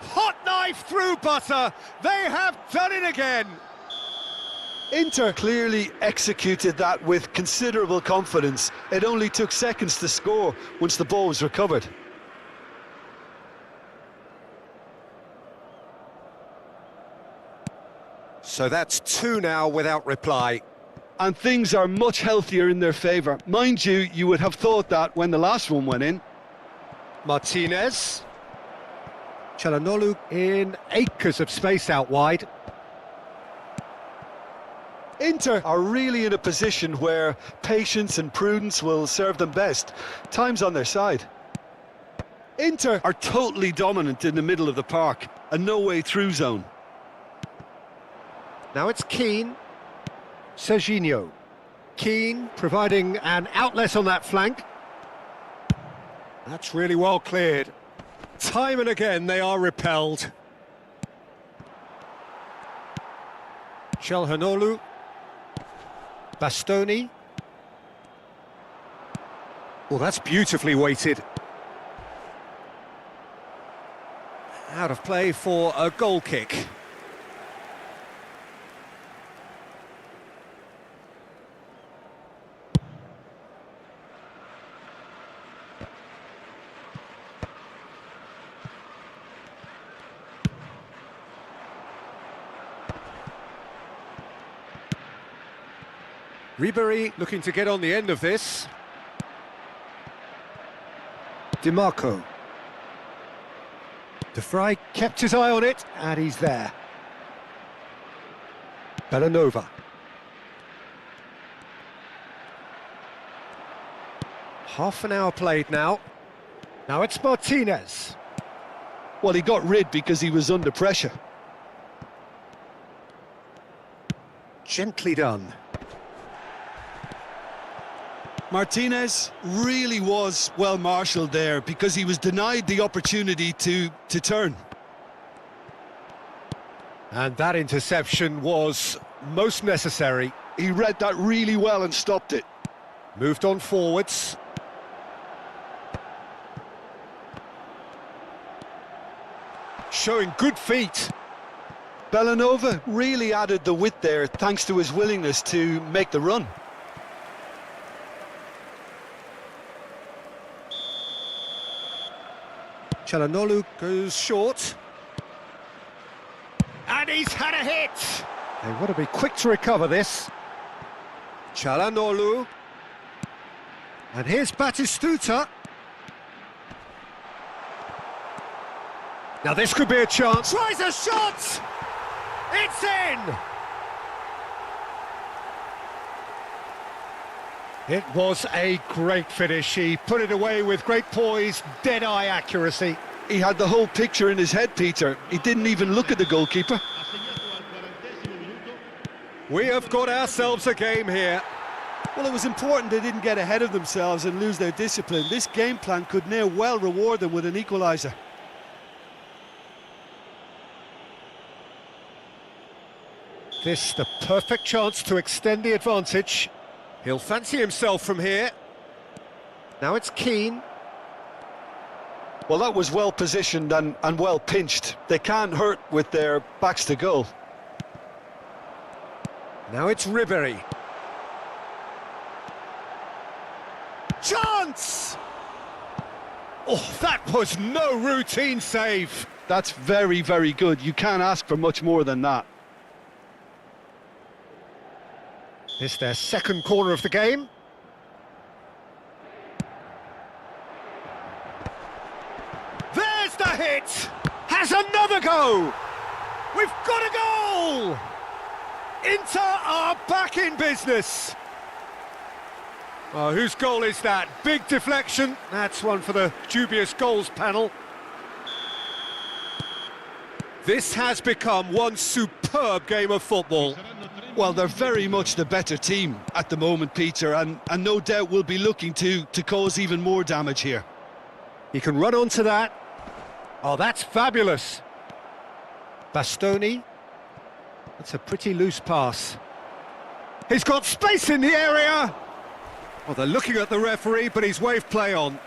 Hot knife through butter. They have done it again. Inter clearly executed that with considerable confidence. It only took seconds to score once the ball was recovered. So that's two now without reply. And things are much healthier in their favour. Mind you, you would have thought that when the last one went in. Martinez. Çalhanoğlu in acres of space out wide. Inter are really in a position where patience and prudence will serve them best. Time's on their side. Inter are totally dominant in the middle of the park, a no-way through zone. Now it's Keane. Serginho. Keane providing an outlet on that flank. That's really well cleared. Time and again they are repelled. Çalhanoğlu. Bastoni. Well, that's beautifully weighted. Out of play for a goal kick. Ribery looking to get on the end of this. DiMarco. De Vrij kept his eye on it, and he's there. Bellanova. Half an hour played now. Now it's Martinez. Well, he got rid because he was under pressure. Gently done. Martinez really was well marshalled there because he was denied the opportunity to turn. And that interception was most necessary. He read that really well and stopped it. Moved on forwards. Showing good feet. Bellanova really added the width there thanks to his willingness to make the run. Çalhanoğlu goes short. And he's had a hit! They want to be quick to recover this. Çalhanoğlu. And here's Batistuta. Now this could be a chance. Tries a shot! It's in! It was a great finish. He put it away with great poise, dead-eye accuracy. He had the whole picture in his head, Peter. He didn't even look at the goalkeeper. We have got ourselves a game here. Well, it was important they didn't get ahead of themselves and lose their discipline. This game plan could now well reward them with an equaliser. This the perfect chance to extend the advantage. He'll fancy himself from here. Now it's Keane. Well, that was well positioned and well pinched. They can't hurt with their backs to goal. Now it's Ribery. Chance! Oh, that was no routine save. That's very, very good. You can't ask for much more than that. It's their second corner of the game. There's the hit! Has another go! We've got a goal! Inter are back in business. Oh, whose goal is that? Big deflection. That's one for the dubious goals panel. This has become one superb game of football. Well, they're very much the better team at the moment, Peter, and no doubt will be looking to cause even more damage here. He can run onto that. Oh, that's fabulous. Bastoni. That's a pretty loose pass. He's got space in the area. Well, they're looking at the referee, but he's waved play on.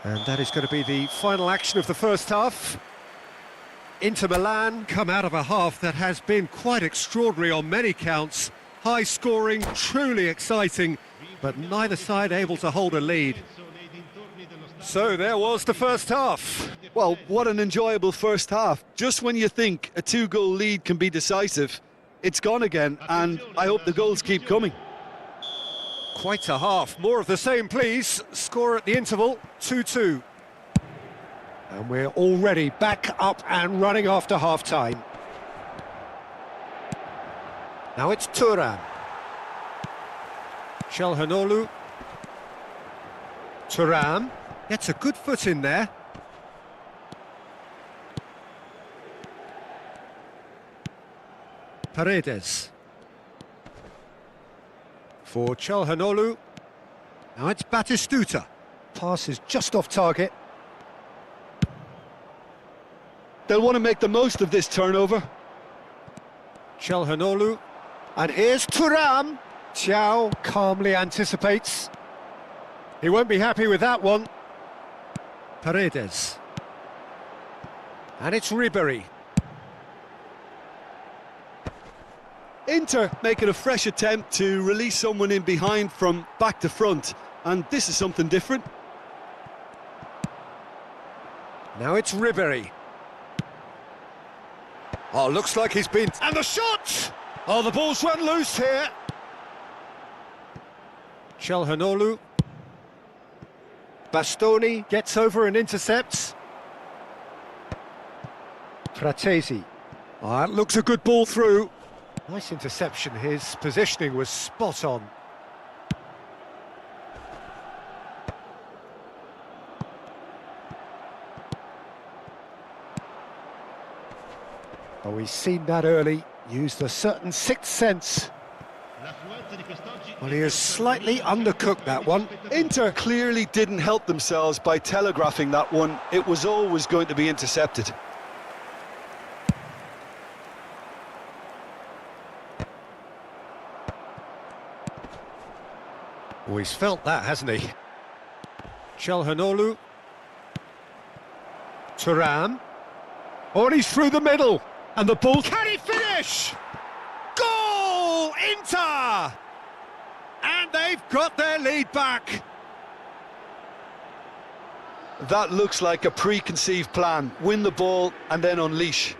And that is going to be the final action of the first half. Inter Milan come out of a half that has been quite extraordinary on many counts. High scoring, truly exciting, but neither side able to hold a lead. So there was the first half. Well, what an enjoyable first half. Just when you think a two-goal lead can be decisive, it's gone again, and I hope the goals keep coming. Quite a half. More of the same, please. Score at the interval, 2-2. And we're already back up and running after half-time. Now it's Thuram. Çalhanoğlu. Thuram gets a good foot in there. Paredes. For Çalhanoğlu. Now it's Batistuta. Pass is just off target. They'll want to make the most of this turnover. Çalhanoğlu. And here's Thuram. Thiaw calmly anticipates. He won't be happy with that one. Paredes. And it's Ribery. Inter making a fresh attempt to release someone in behind from back to front, and this is something different. Now it's Ribery. Oh, looks like he's been... And the shot! Oh, the ball's run loose here. Çalhanoğlu. Bastoni gets over and intercepts. Fratesi. Oh, that looks a good ball through. Nice interception, his positioning was spot on. Oh, he's seen that early, used a certain sixth sense. Well, he has slightly undercooked that one. Inter clearly didn't help themselves by telegraphing that one. It was always going to be intercepted. Oh, he's felt that, hasn't he? Çalhanoğlu. Thuram. Oh, and he's through the middle. And the ball... Can he finish? Goal! Inter! And they've got their lead back. That looks like a preconceived plan. Win the ball and then unleash.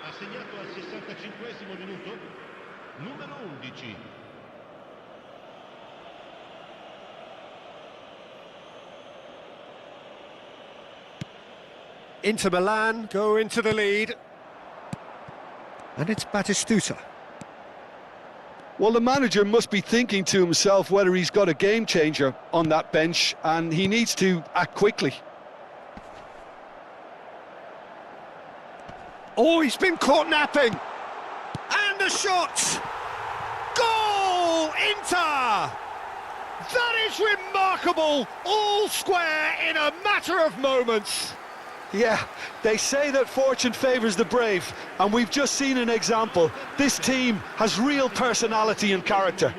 Ha segnato al 65esimo minuto, numero 11. Inter Milan go into the lead. And it's Batistuta. Well, the manager must be thinking to himself whether he's got a game changer on that bench, and he needs to act quickly. Oh, he's been caught napping. And a shot! Goal! Inter! That is remarkable! All square in a matter of moments. Yeah, they say that fortune favours the brave, and we've just seen an example. This team has real personality and character.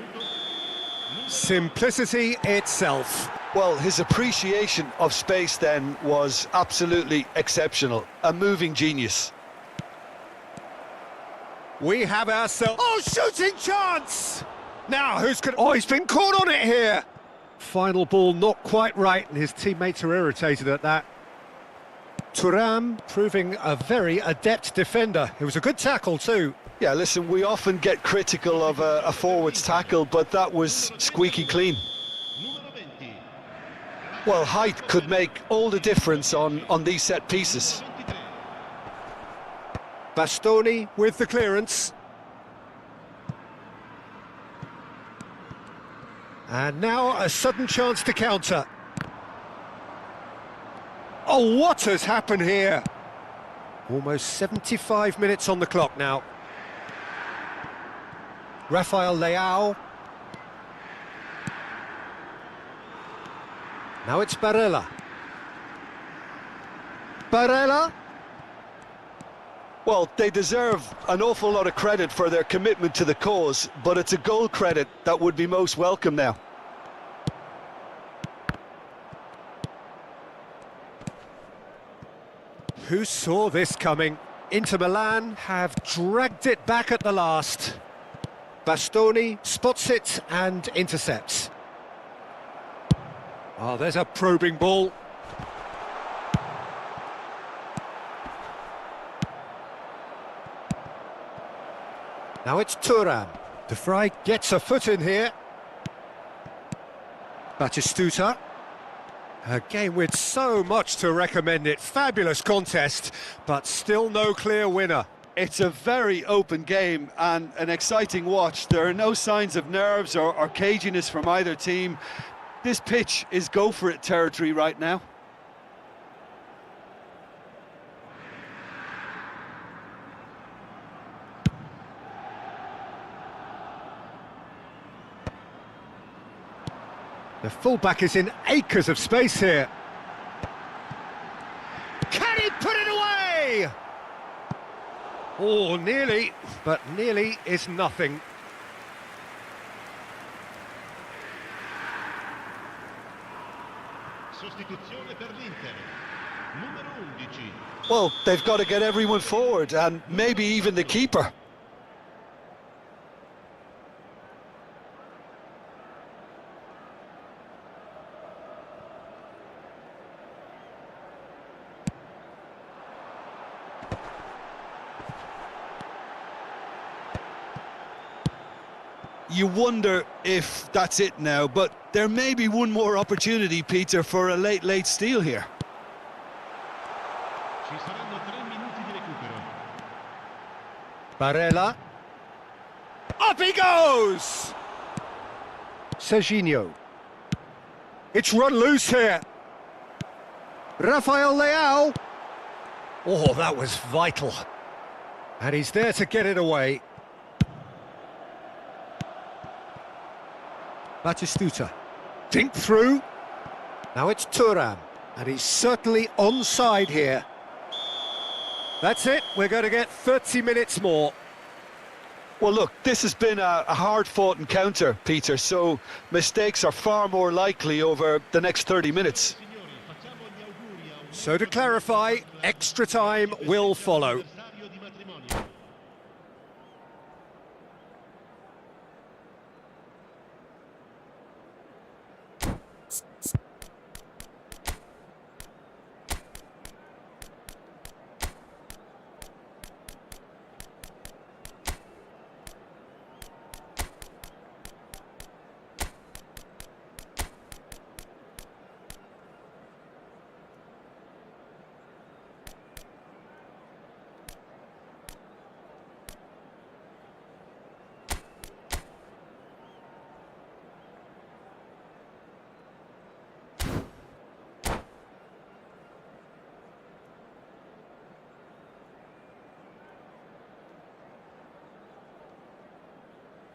Simplicity itself. Well, his appreciation of space then was absolutely exceptional. A moving genius. We have ourselves... Oh, shooting chance! Now, who's going to... Oh, he's been caught on it here! Final ball not quite right, and his teammates are irritated at that. Thuram proving a very adept defender. It was a good tackle too. Yeah, listen, we often get critical of a forward's tackle, but that was squeaky clean. Well, height could make all the difference on these set pieces. Bastoni with the clearance. And now a sudden chance to counter. Oh, what has happened here? Almost 75 minutes on the clock now. Rafael Leao. Now it's Barella. Barella. Well, they deserve an awful lot of credit for their commitment to the cause, but it's a goal credit that would be most welcome now. Who saw this coming? Inter Milan have dragged it back at the last. Bastoni spots it and intercepts. Oh, there's a probing ball. Now it's Thuram. De Vrij gets a foot in here. Batistuta. A game with so much to recommend it. Fabulous contest, but still no clear winner. It's a very open game and an exciting watch. There are no signs of nerves or caginess from either team. This pitch is go-for-it territory right now. The fullback is in acres of space here. Can he put it away? Oh, nearly, but nearly is nothing. Sostituzione per l'Inter. Numero 11. Well, they've got to get everyone forward, and maybe even the keeper. You wonder if that's it now, but there may be one more opportunity, Peter, for a late steal here. Ci saranno 3 minuti di recupero. Barella. Up he goes! Serginho. It's run loose here. Rafael Leao. Oh, that was vital. And he's there to get it away. Batistuta. Dink through. Now it's Thuram. And he's certainly onside here. That's it. We're going to get 30 minutes more. Well, look, this has been a hard-fought encounter, Peter, so mistakes are far more likely over the next 30 minutes. Signori, facciamo gli auguri a un So to clarify, extra time will follow. avversario di matrimonio.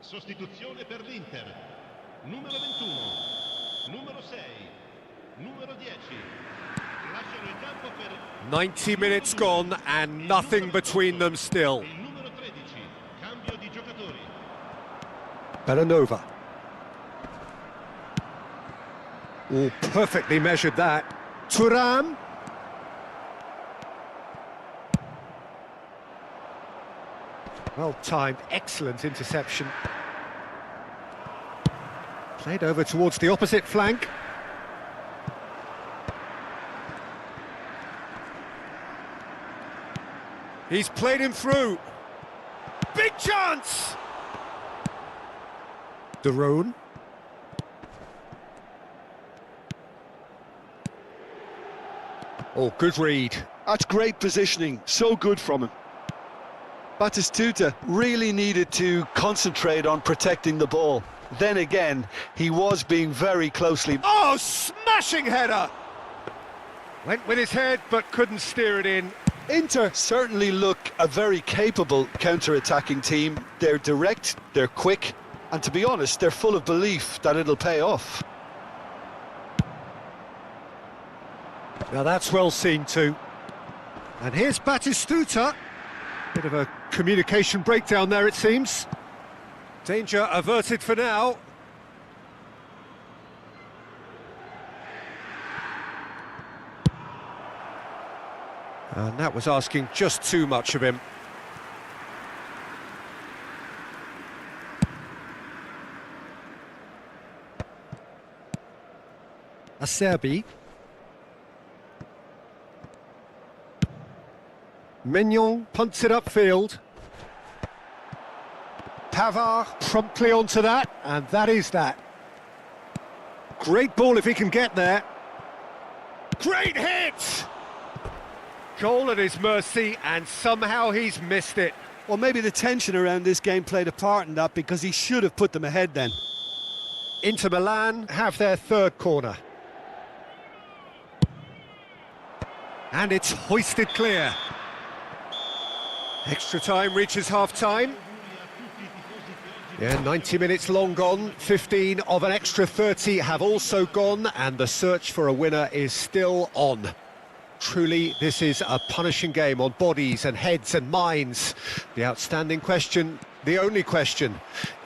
Sostituzione per l'Inter. Numero 21. Numero 6. Numero 10. Lasciano il campo per 90 minutes gone and nothing between them still. il numero 13. Cambio di giocatori. Bellanova. Oh, perfectly measured that. Thuram. Well timed, excellent interception. Played over towards the opposite flank. He's played him through. Big chance! Daroon. Oh, good read. That's great positioning, so good from him. Batistuta really needed to concentrate on protecting the ball. Then again, he was being very closely... Oh, smashing header! Went with his head, but couldn't steer it in. Inter certainly look a very capable counter-attacking team. They're direct, they're quick, and to be honest, they're full of belief that it'll pay off. Now that's well seen too. And here's Batistuta. Bit of a communication breakdown there, it seems. Danger averted for now. And that was asking just too much of him. Acerbi. Mignon punts it upfield. Pavard promptly onto that, and that is that. Great ball if he can get there. Great hit! Goal at his mercy, and somehow he's missed it. Well, maybe the tension around this game played a part in that, because he should have put them ahead then. Inter Milan have their third corner. And it's hoisted clear. Extra time reaches half-time. Yeah, 90 minutes long gone, 15 of an extra 30 have also gone, and the search for a winner is still on. Truly, this is a punishing game on bodies and heads and minds. The outstanding question, the only question,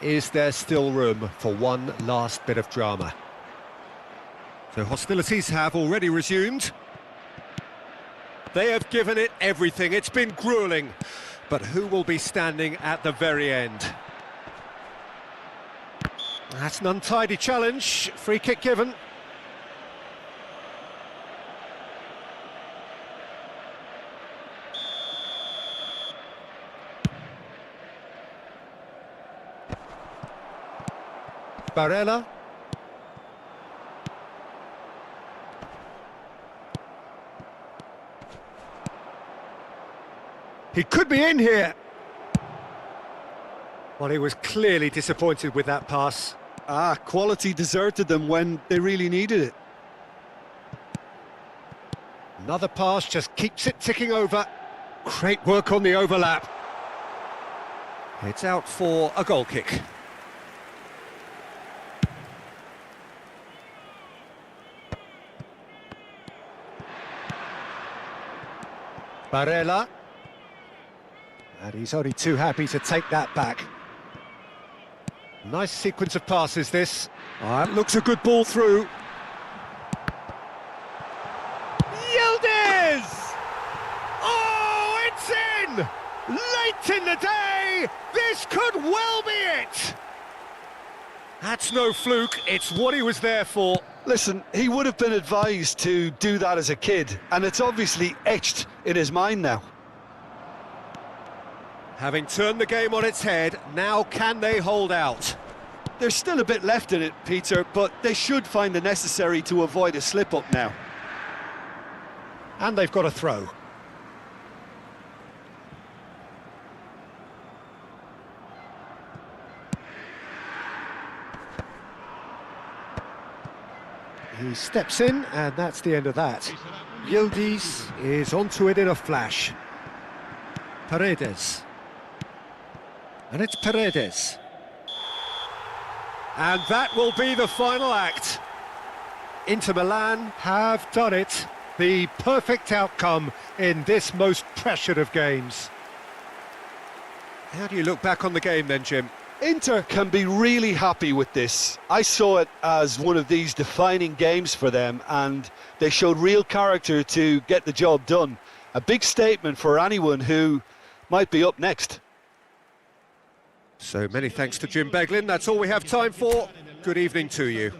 is there still room for one last bit of drama? So hostilities have already resumed. They have given it everything. It's been gruelling. But who will be standing at the very end? That's an untidy challenge. Free kick given. Barella. He could be in here. Well, he was clearly disappointed with that pass. Quality deserted them when they really needed it. Another pass just keeps it ticking over. Great work on the overlap. It's out for a goal kick. Barella. And he's only too happy to take that back. Nice sequence of passes, this. That looks a good ball through. Yildiz! Oh, it's in! Late in the day, this could well be it! That's no fluke, it's what he was there for. Listen, he would have been advised to do that as a kid, and it's obviously etched in his mind now. Having turned the game on its head, now can they hold out? There's still a bit left in it, Peter, but they should find the necessary to avoid a slip-up now. And they've got a throw. He steps in, and that's the end of that. Yildiz is onto it in a flash. Paredes. And it's Paredes. And that will be the final act. Inter Milan have done it. The perfect outcome in this most pressured of games. How do you look back on the game then, Jim? Inter can be really happy with this. I saw it as one of these defining games for them, and they showed real character to get the job done. A big statement for anyone who might be up next. So many thanks to Jim Beglin. That's all we have time for. Good evening to you.